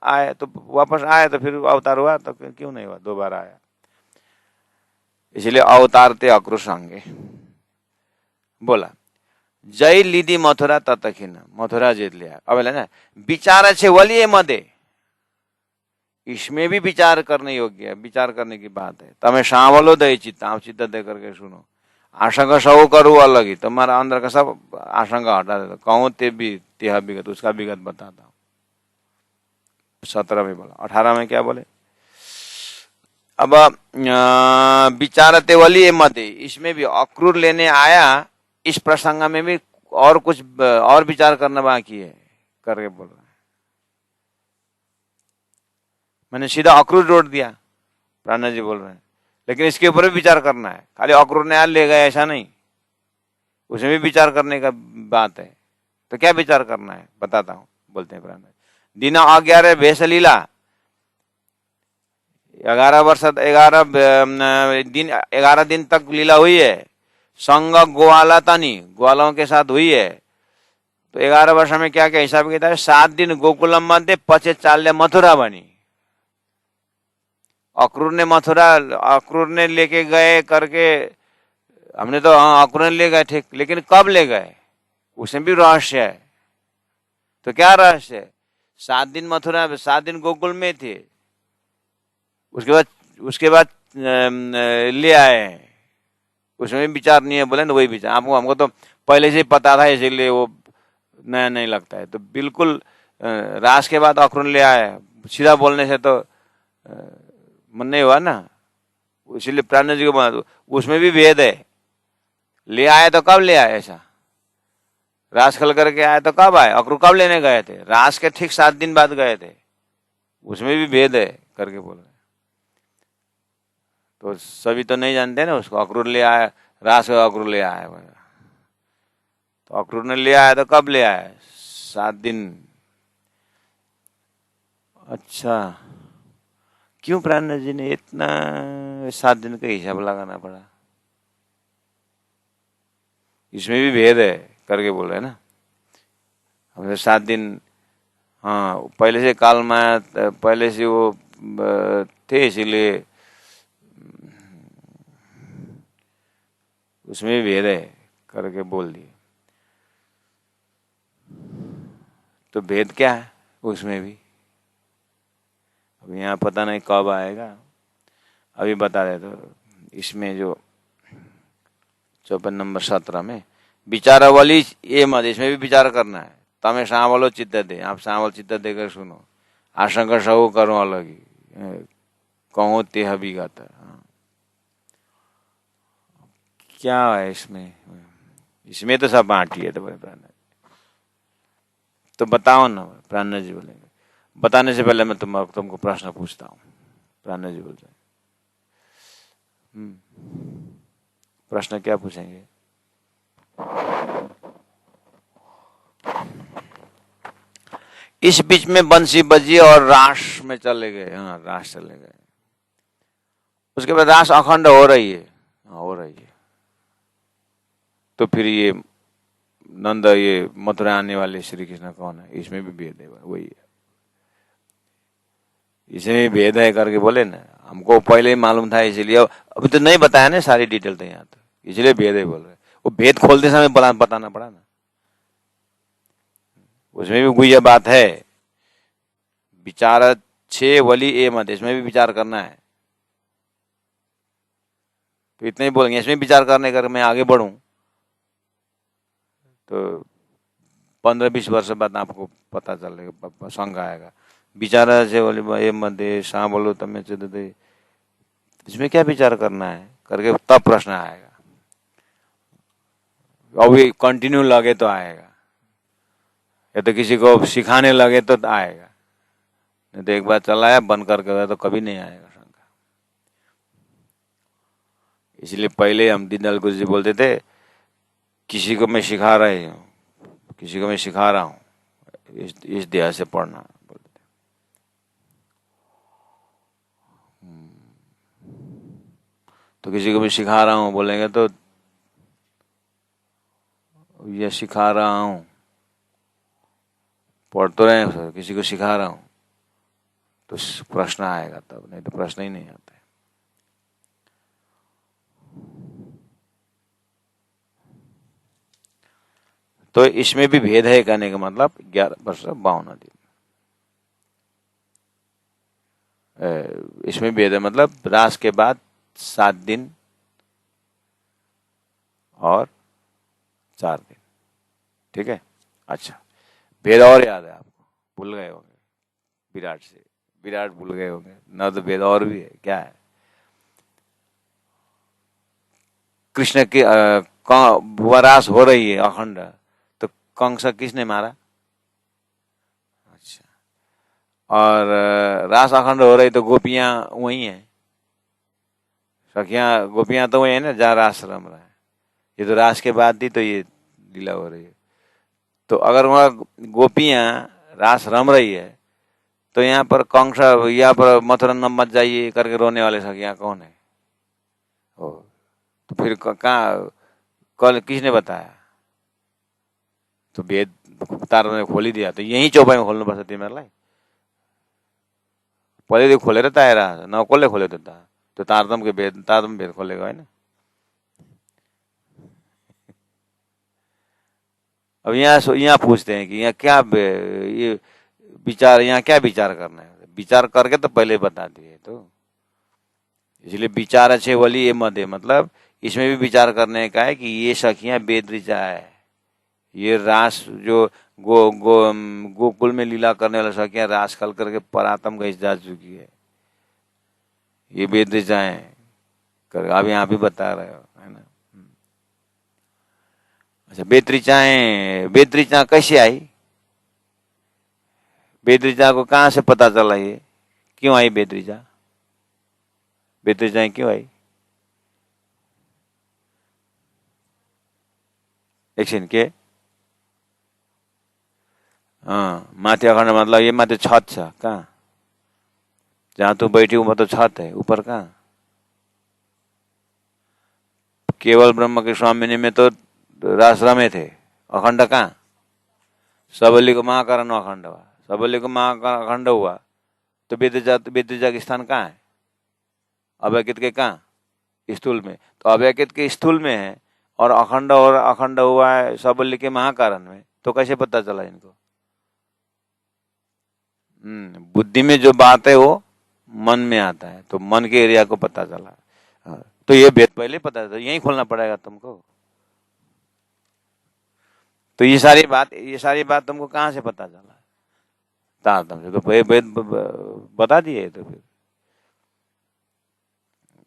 आए, तो वापस आए, तो फिर अवतार हुआ। तो क्यों नहीं हुआ? दोबारा आया। इसलिए अवतार ते अक्रूर संगे बोला। जय લીધી મથુરા તતખિન મથुरा जीत लिया। अब है ना विचार अच्छे वलिए मदे, इसमें भी विचार करने योग्य है, विचार करने की बात है। तमें सांवलो दे चित्त, आप चित्त दे करके सुनो। आशंका सब करू अलग ही, तुम्हारा अंदर का सब आशंका हटा देता। कहूँ ते भी तेहा विगत, उसका विगत बताता हूँ। 17 में बोला, 18 में क्या बोले? अब विचारते वली मते, इसमें भी अक्रूर लेने आया, इस प्रसंग में भी और कुछ और विचार करना बाकी है करके बोल रहा है। मैंने सीधा अक्रूर जोड़ दिया, प्राणा जी बोल रहे हैं, लेकिन इसके ऊपर भी विचार करना है। खाली अक्रूर ने ले गए ऐसा नहीं, उसमें भी विचार करने का बात है। तो क्या विचार करना है बताता हूं, बोलते हैं प्राणा जी। दिन 11 भेष लीला, 11 दिन तक लीला हुई है। संग ग्वाला तनी, ग्वालों के साथ हुई है। तो 11 वर्ष में क्या क्या हिसाब किया है? 7 दिन गोकुलम मध्य, पचे चाले मथुरा बनी। अक्रूर ने लेके गए करके, हमने तो हाँ अक्रूर ने ले गए ठीक, लेकिन कब ले गए उसमें भी रहस्य है। तो क्या रहस्य है? 7 दिन मथुरा, 7 दिन गोकुल में थे, उसके बाद ले आए, उसमें विचार नहीं है बोले ना, वही विचार। आपको हमको तो पहले से ही पता था, इसीलिए वो नया नहीं लगता है। तो बिल्कुल रास के बाद अक्रूर ले आए, सीधा बोलने से तो मन नहीं हुआ ना, इसीलिए प्राण जी को बना। उसमें भी भेद है। ले आए तो कब ले आए? ऐसा रास खल करके आए तो कब आए? अक्रूर कब लेने गए थे? रास के ठीक 7 दिन बाद गए थे, उसमें भी भेद है करके बोल रहे। तो सभी तो नहीं जानते ना उसको, अक्रूर ले आया, रास का अक्रूर ले आया। तो अक्रूर ने ले आया तो कब ले आया? 7 दिन। अच्छा, क्यों प्राण जी ने इतना 7 दिन का हिसाब लगाना पड़ा? इसमें भी भेद है करके बोल रहे हैं ना। हम 7 दिन, हाँ पहले से काल माया, पहले से वो थे, इसीलिए उसमें भी भेद है करके बोल दिए। तो भेद क्या है उसमें भी? अब यहाँ पता नहीं कब आएगा, अभी बता दे। तो इसमें जो 54 नंबर 17 में विचारावली ये मत, इसमें भी विचार करना है। तमें सांवलो चित्त दे, आप सांवल चित्त देकर सुनो। आशंका सब करो अलग ही, कहूँ तेह विगत। क्या है इसमें? इसमें तो सब बांटी है। तो प्राण, तो बताओ ना। प्राण जी बोलेंगे। बताने से पहले मैं तुमको प्रश्न पूछता हूँ। प्राण जी बोल रहे, प्रश्न क्या पूछेंगे? इस बीच में बंसी बजी और रास में चले गए। हाँ, रास चले गए। उसके बाद रास अखंड हो रही है, हो रही है। तो फिर ये नंद, ये मथुरा आने वाले श्री कृष्ण कौन है? इसमें भी भेद है, वही है। इसमें भी भेद है करके बोले ना, हमको पहले ही मालूम था, इसीलिए अभी तो नहीं बताया ना सारी डिटेल तो यहाँ तक, इसलिए भेद है बोल रहे। वो भेद खोलते समय बताना पड़ा ना, उसमें भी कोई बात है। विचार छे वली ए मत, इसमें भी विचार करना है। तो इतने ही बोलेंगे, इसमें विचार करने कर मैं आगे बढ़ूं तो 15-20 वर्ष बाद आपको पता चलेगा, संग आएगा। विचार से बोले ए मत शाह बोलो तमें दे, इसमें क्या विचार करना है करके तब प्रश्न आएगा। अभी कंटिन्यू लगे तो आएगा, या तो किसी को सिखाने लगे तो आएगा, नहीं तो एक बार चलाया बंद करके गया तो कभी नहीं आएगा शंका। इसलिए पहले हम दीनदयाल गुरु जी बोलते थे, किसी को मैं सिखा रही हूँ, किसी को मैं सिखा रहा हूँ, इस ध्यान से पढ़ना बोलते थे। तो किसी को मैं सिखा रहा हूँ बोलेंगे तो ये सिखा रहा हूँ, पढ़ तो रहे हैं, किसी को सिखा रहा हूँ, तो प्रश्न आएगा तब, नहीं तो प्रश्न ही नहीं आता है। तो इसमें भी भेद है कहने का मतलब 11 वर्ष 52 दिन। इसमें भेद है मतलब रास के बाद 7 दिन और 4 दिन। ठीक है, अच्छा भेद और याद है आपको, भूल गए होंगे विराट से, विराट भूल गए होंगे न, तो भेद और भी है। क्या है? कृष्ण की वरास हो रही है अखंड, तो कंस किसने मारा? अच्छा, और रास अखंड हो रही तो गोपियां वही हैं, सखियां गोपियां तो वही है ना जहाँ रास रम रहा है। ये तो रास के बाद थी तो ये लीला हो रही है। तो अगर वहाँ गोपियां रास रम रही है तो यहाँ पर कंस, यहाँ पर मथुरा न मत जाइए करके रोने वाले सखियां कौन है? ओ, तो फिर कहाँ, कल किसने बताया? तो वेद तार में खोल ही दिया, तो यही चौपाई में खोलना पड़ सकती है मेरे। पहले तो खोले रहता है रहा न खोले खोले देता, तो तारतम के भेद, तारतम भेद खोलेगा है ना। अब यहाँ पूछते हैं कि यहाँ क्या ये विचार, यहाँ क्या विचार करना है? विचार करके तो पहले बता दिए, तो इसलिए विचार अच्छे वाली ये मत है, मतलब इसमें भी विचार करने का है कि ये सखियां वेद ऋचा है, ये रास जो गोकुल में लीला करने वाला सखियां रास खल करके परातम गई जा चुकी है, ये वेद ऋचाएं कर अब यहाँ भी बता रहे हो है ना। अच्छा, वेद ऋचा कैसे आई? वेद ऋचा को कहाँ से पता चला? ये क्यों आई वेद ऋचा? वेद ऋचाएं क्यों आई? एकछिन के माथि अखण्ड मतलब ये माथि छत छ कहाँ? जहाँ तू बैठी वहाँ तो छत है, ऊपर कहाँ? केवल ब्रह्म के स्वामिनी में तो राश्रमे थे, अखंड कहाँ? सबली को महाकारण अखंड हुआ, सबली को महाअखंड हुआ तो वेदजा का स्थान कहाँ है? अव्यकित के कहाँ? स्थूल में। तो अव्यकित के स्थूल में है और अखंड हुआ है सबली के महाकारण में, तो कैसे पता चला इनको? बुद्धि में जो बात है वो मन में आता है, तो मन के एरिया को पता चला। तो ये भेद पहले पता था, यही खोलना पड़ेगा तुमको। तो ये सारी बात तुमको कहाँ से पता चला? तारतम्य से। तो वेद बता दिए। तो फिर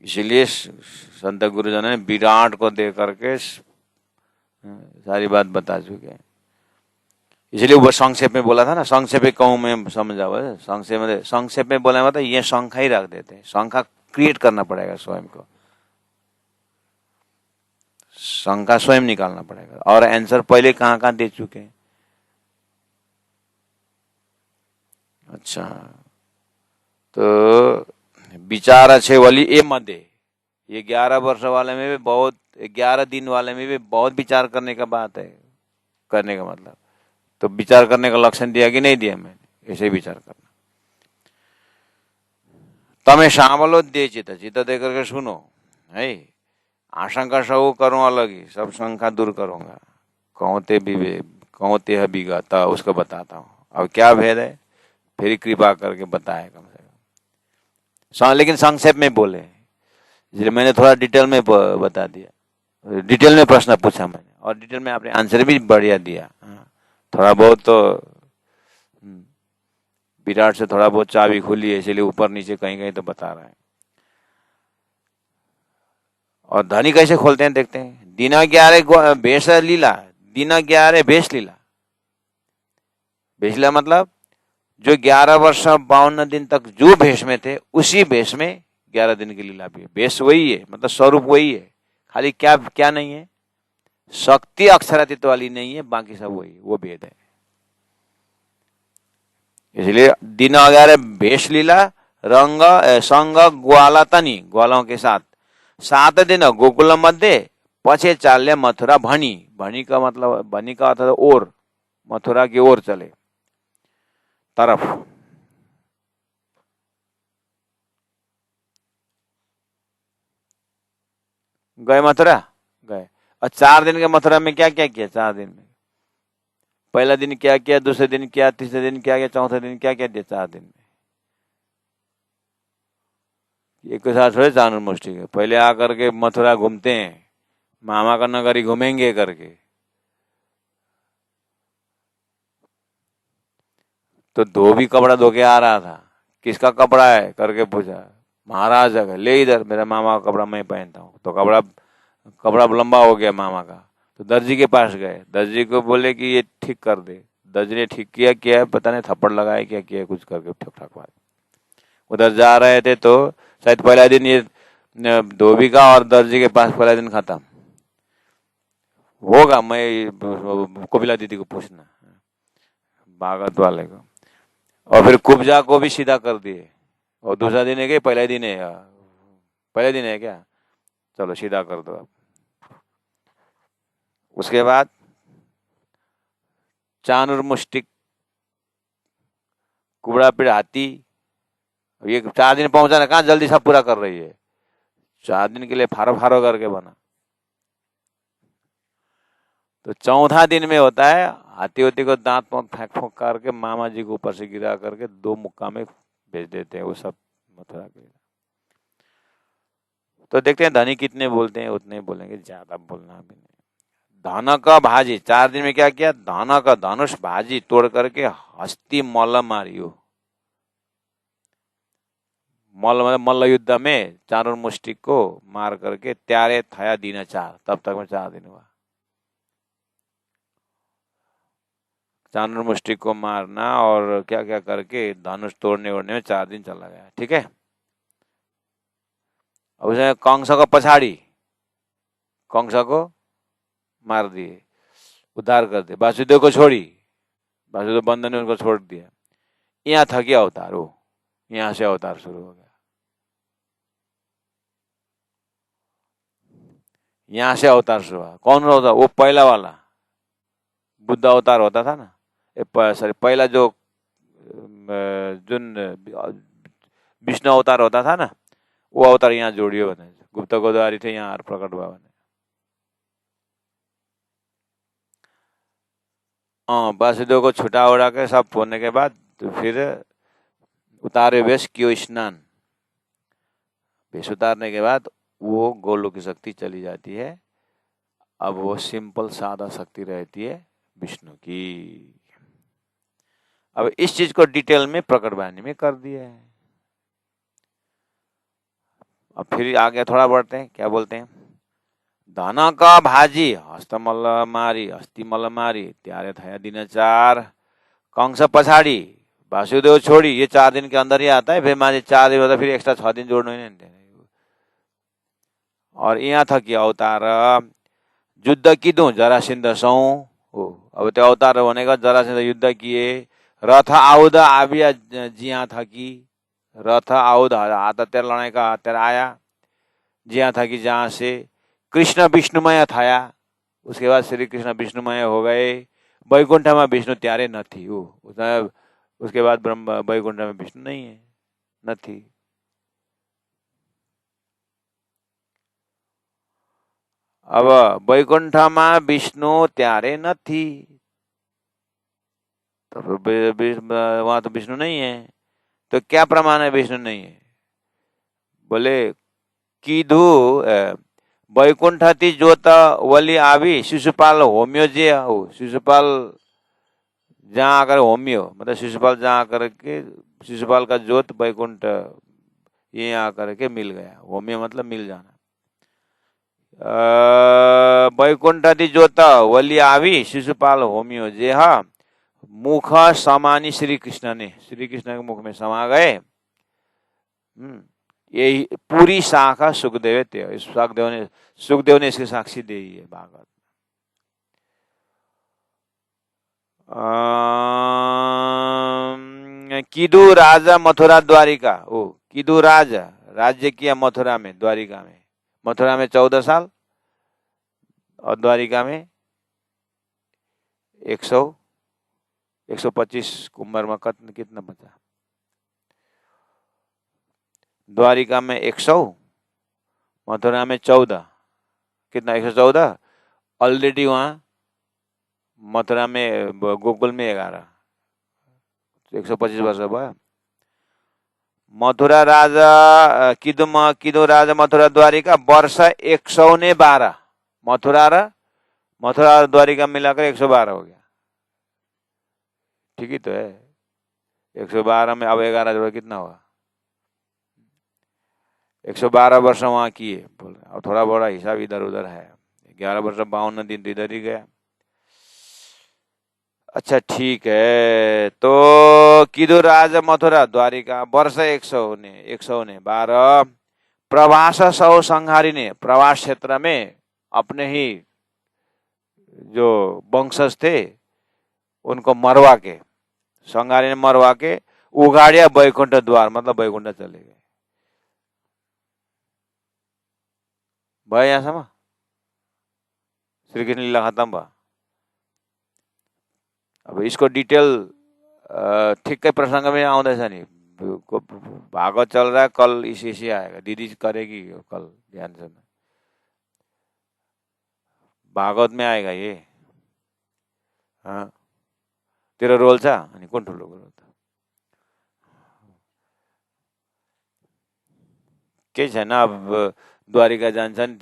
इसीलिए संत गुरुजन ने विराट को दे करके सारी बात बता चुके हैं। इसलिए वो संक्षेप में बोला था ना, संक्षेप में कहूं मैं समझाओ, संक्षेप में बोला मतलब ये संख्या ही रख देते हैं, संख्या क्रिएट करना पड़ेगा स्वयं को, संख्या स्वयं निकालना पड़ेगा। और आंसर पहले कहाँ कहाँ दे चुके हैं। अच्छा, तो विचार अच्छे वाली ए मध्य, ये 11 वर्ष वाले में भी बहुत, 11 दिन वाले में भी बहुत विचार करने का बात है। करने का मतलब तो विचार करने का लक्षण दिया कि नहीं दिया मैंने? ऐसे ही विचार करना। तमें सामलो दे चित दे करके सुनो है, आशंका सब करूँ अलग ही, सब शंका दूर करूंगा। कहते है विगता, उसको बताता हूँ। अब क्या भेद है फिर कृपा करके बताए कम से कम, लेकिन संक्षेप में बोले, इसलिए मैंने थोड़ा डिटेल में बता दिया। डिटेल में प्रश्न पूछा मैंने और डिटेल में आपने आंसर भी बढ़िया दिया। थोड़ा बहुत तो विराट से थोड़ा बहुत चाबी खुली है, इसलिए ऊपर नीचे कहीं कहीं तो बता रहा है। और धनी कैसे खोलते हैं देखते हैं। दिन 11 भेष लीला, दिन 11 भेष लीला। भेष लीला मतलब जो 11 वर्ष 52 दिन तक जो भेष में थे उसी भेष में 11 दिन की लीला भी है। भेष वही है, मतलब स्वरूप वही है, खाली क्या क्या नहीं है, शक्ति अक्षरातीत वाली नहीं है, बाकी सब वही, वो भेद है। इसलिए दिन 11 भेष लीला, रंग संग ग्वाला तनी, ग्वालों के साथ 7 दिन गोकुल मध्य, पछे चाल्य मथुरा भनी। भनी का मतलब, भनी का अर्थ ओर, मथुरा की ओर चले, तरफ। गए मथुरा, गए। और 4 दिन के मथुरा में क्या क्या किया? 4 दिन में पहला दिन क्या किया, दूसरे दिन क्या, तीसरे दिन क्या किया, चौथे दिन क्या किया, 4 दिन में। एक के साथ थोड़े चाणूरमुष्टि के, पहले आकर के मथुरा घूमते हैं, मामा का नगरी घूमेंगे करके। तो धोबी कपड़ा धो के आ रहा था, किसका कपड़ा है करके पूछा, महाराज का। ले इधर, मेरा मामा का कपड़ा मैं पहनता हूँ। तो कपड़ा कपड़ा लंबा हो गया मामा का, तो दर्जी के पास गए, दर्जी को बोले कि ये ठीक कर दे। दर्जी ने ठीक किया, क्या पता नहीं, थप्पड़ लगाया क्या किया, कुछ करके ठीक ठाक बात। उधर जा रहे थे तो शायद पहला दिन ये धोबी का और दर्जी के पास पहला दिन खत्म होगा। मैं कोपिला दीदी को पूछना, भागवत वाले को। और फिर कुब्जा को भी सीधा कर दिए। और दूसरा दिन है क्या, पहला दिन है, पहले दिन है क्या, चलो सीधा कर दो आप। उसके बाद चाणूरमुष्टिक, कुबड़ा पिड़ हाथी, ये 4 दिन पहुंचाना, कहाँ जल्दी सब पूरा कर रही है। 4 दिन के लिए फारो फारो करके बना। तो चौथा दिन में होता है, हाथी होती को दांत में फेंक फूक करके मामा जी को ऊपर से गिरा करके 2 मुक्का में भेज देते हैं वो सब मथुरा के। तो देखते हैं धनी कितने बोलते हैं, उतने बोलेंगे, ज्यादा बोलना भी नहीं। धाना का भाजी, 4 दिन में क्या किया, धाना का धनुष भाजी तोड़ करके हस्ती मल्ल मारियो। मल्ल मल्ल युद्ध में चाणूरमुष्टिक को मार करके त्यारे थया दिन 4, तब तक में 4 दिन हुआ। चाणूरमुष्टिक को मारना और क्या क्या करके धनुष तोड़ने ओड़ने में 4 दिन चला गया। ठीक है। अब उसने कंस को पछाड़ी, कंस को मार दिए, उद्धार कर दिए, वासुदेव को छोड़ी, वासुदेव बंधन ने उनको छोड़ दिया। यहाँ था क्या अवतार, वो यहाँ से अवतार शुरू हो गया। यहाँ से अवतार शुरू हुआ। कौन होता, वो पहला वाला बुद्ध अवतार होता था ना, सॉरी पहला जो जुन विष्णु अवतार होता था ना, वो अवतार यहाँ जोड़ियो बने, गुप्त गोदावरी थे यहाँ प्रकट हुआ बने। हाँ, वासुदेव को छुटा उड़ा के सब होने के बाद तो फिर उतारे वेश कियो स्नान, वेश उतारने के बाद वो गोलोक की शक्ति चली जाती है। अब वो सिंपल सादा शक्ति रहती है विष्णु की। अब इस चीज को डिटेल में प्रकट वाणी में कर दिया है। अब फिर आगे थोड़ा बढ़ते हैं, क्या बोलते हैं, धाना का भाजी हस्तमल मारी, हस्तिमल मारी, त्यारे थया दिन 4, कंस पछाड़ी, वासुदेव छोड़ी। ये 4 दिन के अंदर ही आता है, फिर मारे 4 दिन होता, फिर एक्स्ट्रा 6 दिन जोड़ने नहीं देने। और यहाँ था कि अवतार युद्ध की दू जरासिंध सौ, अब तो अवतार होने का जरासिंध युद्ध किए। रथ आउद आविया जिया था कि, रथ आउद हत्यार लड़ाई का हत्यार आया, जिया था कि जहां से कृष्ण विष्णुमय थाया। उसके बाद श्री कृष्ण विष्णुमय हो गए। वैकुंठ में विष्णु त्यारे न थी वो, उसके बाद ब्रह्म वैकुंठ में विष्णु नहीं है, न थी। अब वैकुंठ में विष्णु त्यारे न थी, तो वहां तो विष्णु नहीं है। तो क्या प्रमाण है विष्णु नहीं है, बोले कीधु वैकुंठ थी जोत वली आवी, शिशुपाल होम्यो जे हो, शिशुपाल जहाँ आकर होम्यो मतलब शिशुपाल जहाँ आकर के, शिशुपाल का जोत वैकुंठ ये आकर के मिल गया। होम्यो मतलब मिल जाना। वैकुंठ थी जोत वली आवी, शिशुपाल होम्यो जे हा, मुख समानी श्री कृष्ण ने, श्री कृष्ण के मुख में समा गए। यही पूरी शाखा सुखदेव थे, सुखदेव ने इसकी साक्षी दी है भागवत। किदु राजा मथुरा द्वारिका, ओ किदु राज राज्य किया मथुरा में, द्वारिका में। मथुरा में 14 साल और द्वारिका में 125 उम्र में कितना बचा, द्वारिका में 100, मथुरा में 14, कितना 114 ऑलरेडी वहां मथुरा में गोकुल में 11, 125 वर्ष भयो। मथुरा राजा किदु राजा मथुरा द्वारिका वर्ष 112। मथुरा और द्वारिका मिलाकर 112 हो गया। ठीक ही तो है। 112 में अब 11 जोड़ कितना हुआ? 112 वर्ष वहां किए बोल रहे। अब थोड़ा बड़ा हिसाब इधर उधर है। 11 वर्ष 52 दिन इधर ही गया। अच्छा ठीक है। तो किदु राज मथुरा द्वारिका वर्ष 112 प्रवास सौ संहारी ने प्रवास क्षेत्र में अपने ही जो वंशज थे उनको मरवा के, संहारी ने मरवा के उगाड़िया वैकुंठ द्वार, मतलब वैकुंठ चले गए। भाई यहाँ समा श्री कृष्ण लीला खत्म बा। अब इसको डिटेल ठिक्कै प्रसंग में आउँदैछ नि। भागवत चल रहा है, कल इसी आएगा। दीदी करेगी कल, ध्यान से। भागवत में आएगा ये। हाँ, तेरो रोल छ अनि कुन ठुलो रोल त के छैन। अब द्वारिका जान्छन्,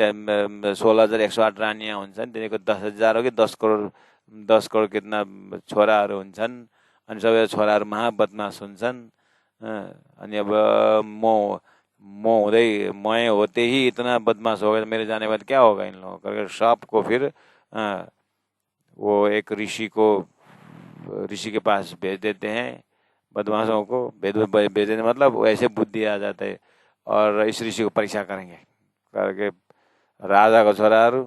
16,108 रानियाँ हुन्छन्, तिनीको 10,000 हो कि 10 करोड कितना छोराहरू हुन्छन्। अनि सबै छोराहरू महाबदमास हुन्छन्। अनि अब म होते ही इतना बदमाश हो गया, मेरे जाने बाद क्या होगा इन लोगों का। सबको फिर वो एक ऋषि के पास भेज देते हैं, बदमाशों को भेज देते, मतलब ऐसे बुद्धि आ जाता है। और इस ऋषि को परीक्षा करेंगे करके राजा का छोराहरू,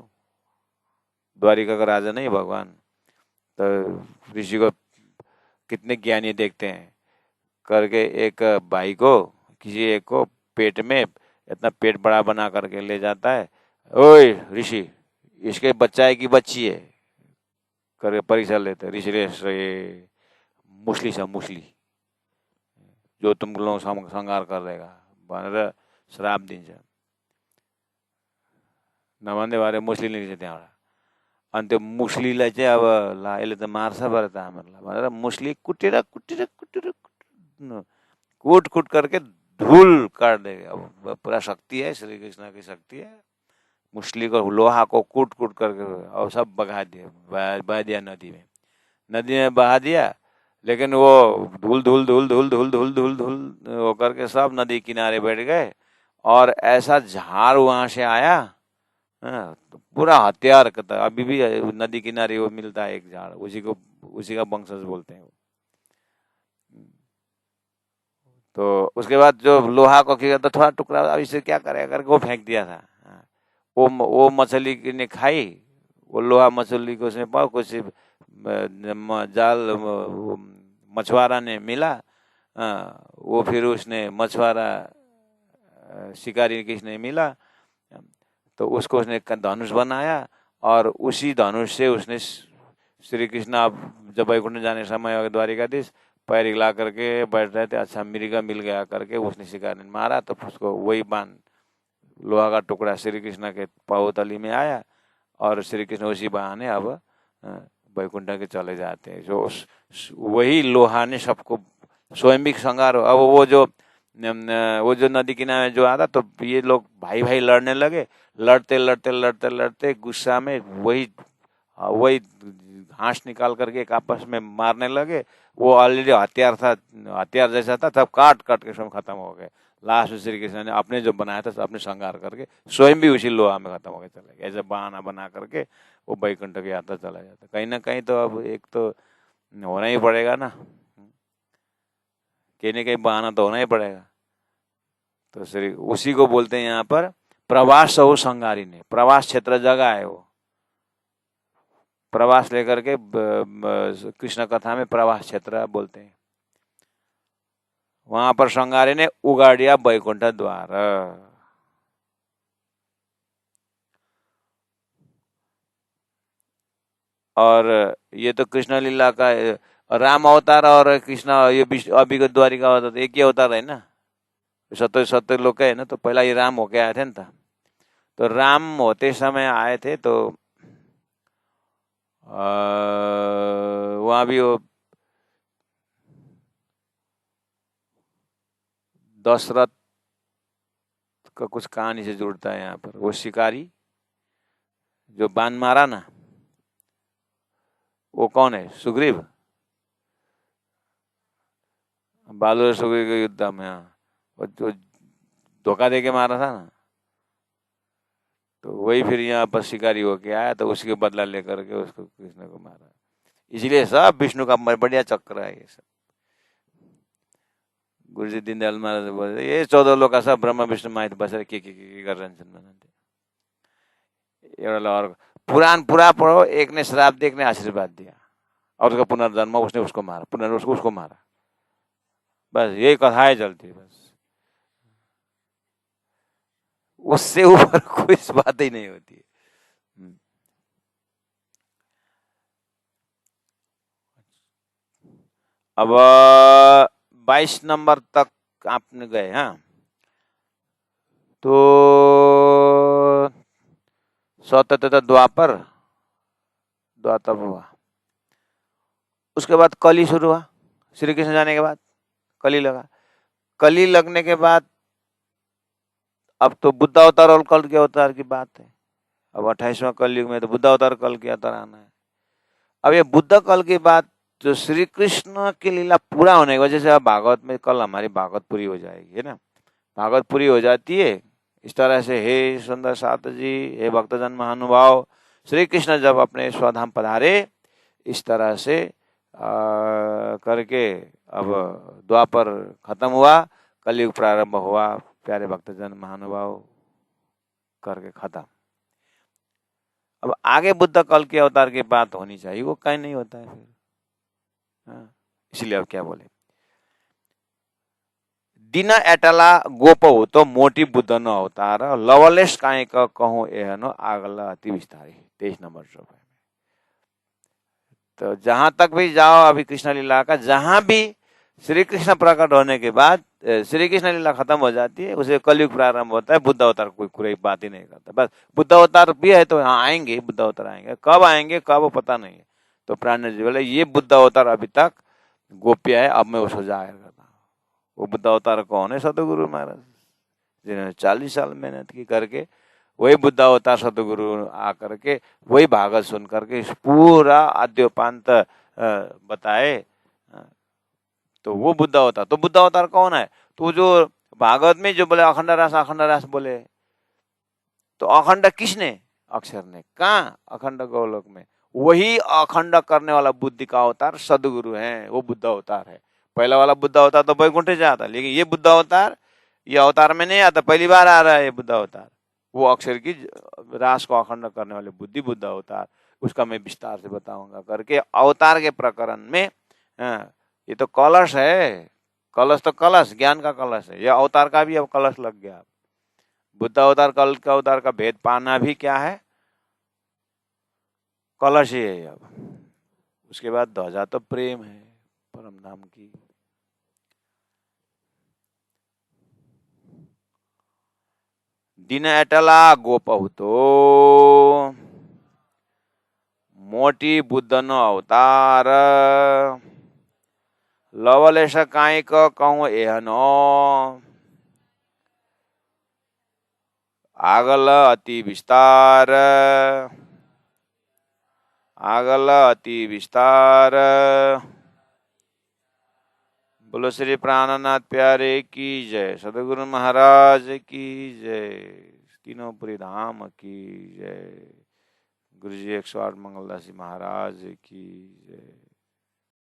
द्वारिका का राजा नहीं भगवान, तो ऋषि को कितने ज्ञानी देखते हैं करके एक भाई को, किसी एक को पेट में इतना पेट बड़ा बना करके ले जाता है। ओए ऋषि, इसके बच्चा है कि बच्ची है करके परीक्षा लेते। ऋषि ये मुसली जो तुम लोग संहार कर देगा भनेर श्राप दिन्छ। नभन्दै भएर मुसली निस्किन्छ त्यहाँबाट। अनि त्यो मुसलीलाई चाहिँ अब ला यसले त मार्छ बरु त हामीहरूलाई भनेर मुसली कुटेर कुट करके धूल काट देगा। अब पूरा शक्ति है, श्री कृष्ण की शक्ति है। मुसली को, लोहा को कूट करके और सब बहा दिया नदी में बहा दिया। लेकिन वो धूल हो करके सब नदी किनारे बैठ गए। और ऐसा झाड़ वहां से आया, तो पूरा हथियार का। अभी भी नदी किनारे वो मिलता है एक झाड़, उसी का वंशज बोलते हैं। तो उसके बाद जो लोहा को किया तो थोड़ा टुकड़ा, अब इसे क्या करेगा करके वो फेंक दिया था। वो मछली ने खाई, वो लोहा मछली को उसने पाओ, कुछ जाल मछुआरा ने मिला। वो फिर उसने मछुआरा शिकारी किसने मिला तो उसको उसने धनुष बनाया। और उसी धनुष से उसने श्री कृष्ण, अब जब वैकुंठ जाने समय हो द्वारिकाधीश, पैर हिला करके बैठ रहे थे, अच्छा मृगा मिल गया करके उसने शिकारी ने मारा। तो उसको वही बाण, लोहा का टुकड़ा श्री कृष्ण के पावतली में आया और श्री कृष्ण उसी बहाने अब वैकुंठ के चले जाते हैं। जो वही लोहा ने सबको स्वयं भी संहार। अब वो जो नदी किनारे जो आता, तो ये लोग भाई लड़ने लगे। लड़ते गुस्सा में वही घास निकाल करके एक आपस में मारने लगे। वो ऑलरेडी हथियार जैसा था, तब काट के सब खत्म हो गए। लास्ट में श्री कृष्ण ने अपने जो बनाया था अपने संहार करके स्वयं भी उसी लोहा में खत्म हो गए चले गए। ऐसे बहाना बना करके वो वैकुंठ की यात्रा चला जाता। कहीं ना कहीं तो अब एक तो होना ही पड़ेगा ना, कहीं ना कहीं बहाना तो होना ही पड़ेगा। तो श्री उसी को बोलते हैं यहाँ पर प्रवास हो संहारी ने। प्रवास क्षेत्र जगह है वो, प्रवास लेकर के कृष्ण कथा में प्रवास क्षेत्र बोलते हैं। वहां पर संहारी ने उगाड़िया वैकुंठ द्वार। और ये तो कृष्ण लीला का राम अवतार और कृष्ण ये अभी को द्वारिका अवतार एक ही अवतार है ना, सत्य लोग है ना। तो पहला ये राम होके आए थे ना। तो राम होते समय आए थे तो वहां भी वो दशरथ का कुछ कहानी से जुड़ता है यहाँ पर। वो शिकारी जो बाण मारा ना, वो कौन है? सुग्रीव। बालू और सुग्रीव के युद्ध में, हाँ, वो जो धोखा दे के मारा था ना, तो वही फिर यहाँ पर शिकारी होके आया, तो उसी के बदला लेकर के उसको कृष्ण को मारा। इसलिए सब विष्णु का बढ़िया चक्र है ये सब। गुरु जी दीनदयाल महाराज बोले ये 14 लोग का सब ब्रह्मा विष्णु माइत बसेर के गरेर भन्थे। एउटा और पुराण पूरा पढ़ो, एक ने श्राप दिया, एक ने आशीर्वाद दिया, और उसका पुनर्जन्म, उसने उसको मारा, उसको मारा। बस यही कथाएं चलती है बस, उससे ऊपर कोई बात ही नहीं होती है। अब 22 नंबर तक आपने गए, हाँ, तो सत्यता द्वापर हुआ। उसके बाद कली शुरू हुआ। श्री कृष्ण जाने के बाद कली लगा। कली लगने के बाद अब तो बुद्ध अवतार और कल के अवतार की बात है। अब 28वां कलयुग में तो बुद्ध अवतार कल के अवतार आना है। अब ये बुद्ध कल की बात, जो श्री कृष्ण की लीला पूरा होने की वजह से, अब भागवत में कल हमारी भागवत पूरी हो जाएगी, है ना। भागवत पूरी हो जाती है इस तरह से, हे सुंदर सात जी, हे भक्तजन महानुभाव, श्री कृष्ण जब अपने स्वधाम पधारे, इस तरह से करके अब द्वापर खत्म हुआ, कलयुग प्रारंभ हुआ, प्यारे भक्तजन महानुभाव करके खत्म। अब आगे बुद्ध कल के अवतार की बात होनी चाहिए, वो कहीं नहीं होता है फिर, हाँ। इसलिए अब क्या बोले, दिन एटला गोप हो तो मोटी बुद्ध न अवतार, लवलेश काहे कहूँ एहनो आगला अति विस्तारी। 23 नंबर श्लोक है। तो जहां तक भी जाओ, अभी कृष्ण लीला का जहां भी श्री कृष्ण प्रकट होने के बाद श्री कृष्ण लीला खत्म हो जाती है, उसे कलयुग प्रारंभ होता है। बुद्ध अवतार कोई बात ही नहीं करता। बस बुद्ध अवतार भी है तो यहाँ आएंगे, बुद्ध अवतार आएंगे, कब आएंगे कब वो पता नहीं है। तो प्राण जी बोले ये बुद्ध अवतार अभी तक गोप्य है, अब मैं उसको जाहिर करता हूँ। वो बुद्ध अवतार कौन है? सतगुरु महाराज, जिन्होंने 40 साल मेहनत की करके, वही बुद्ध अवतार सतगुरु आकर के वही भागवत सुन करके पूरा आद्योपांत बताए, तो वो बुद्ध अवतार। तो बुद्ध अवतार कौन है? तो जो भागवत में जो बोले अखंड रास बोले, तो अखंड किसने? अक्षर ने। कहाँ? अखंड गोलोक में। वही अखंड करने वाला बुद्धि का अवतार सदगुरु है, वो बुद्ध अवतार है। पहला वाला बुद्ध अवतार तो वैकुंठ से आता, लेकिन ये बुद्ध अवतार, ये अवतार में नहीं आता, पहली बार आ रहा है ये बुद्ध अवतार। वो अक्षर की रास को अखंड करने वाले बुद्धि बुद्ध अवतार, उसका मैं विस्तार से बताऊंगा करके अवतार के प्रकरण में। ये तो कलश है, कलश तो कलश, ज्ञान का कलश है, ये अवतार का भी अब कलश लग गया। बुद्ध अवतार कल का अवतार का भेद पाना भी क्या है? कलश ही है। अब उसके बाद ध्वजा तो प्रेम है परम धाम की। दिन एटला गोपहु तो मोटी बुद्ध न अवतार, लवलेश कायक कहूँ एहनो आगल अति विस्तार, आगल अति विस्तार। बोलो श्री प्राणनाथ प्यारे की जय, सदगुरु महाराज की जय, तीनों पुरी धाम की जय, गुरु जी 108 मंगलदासी महाराज की जय।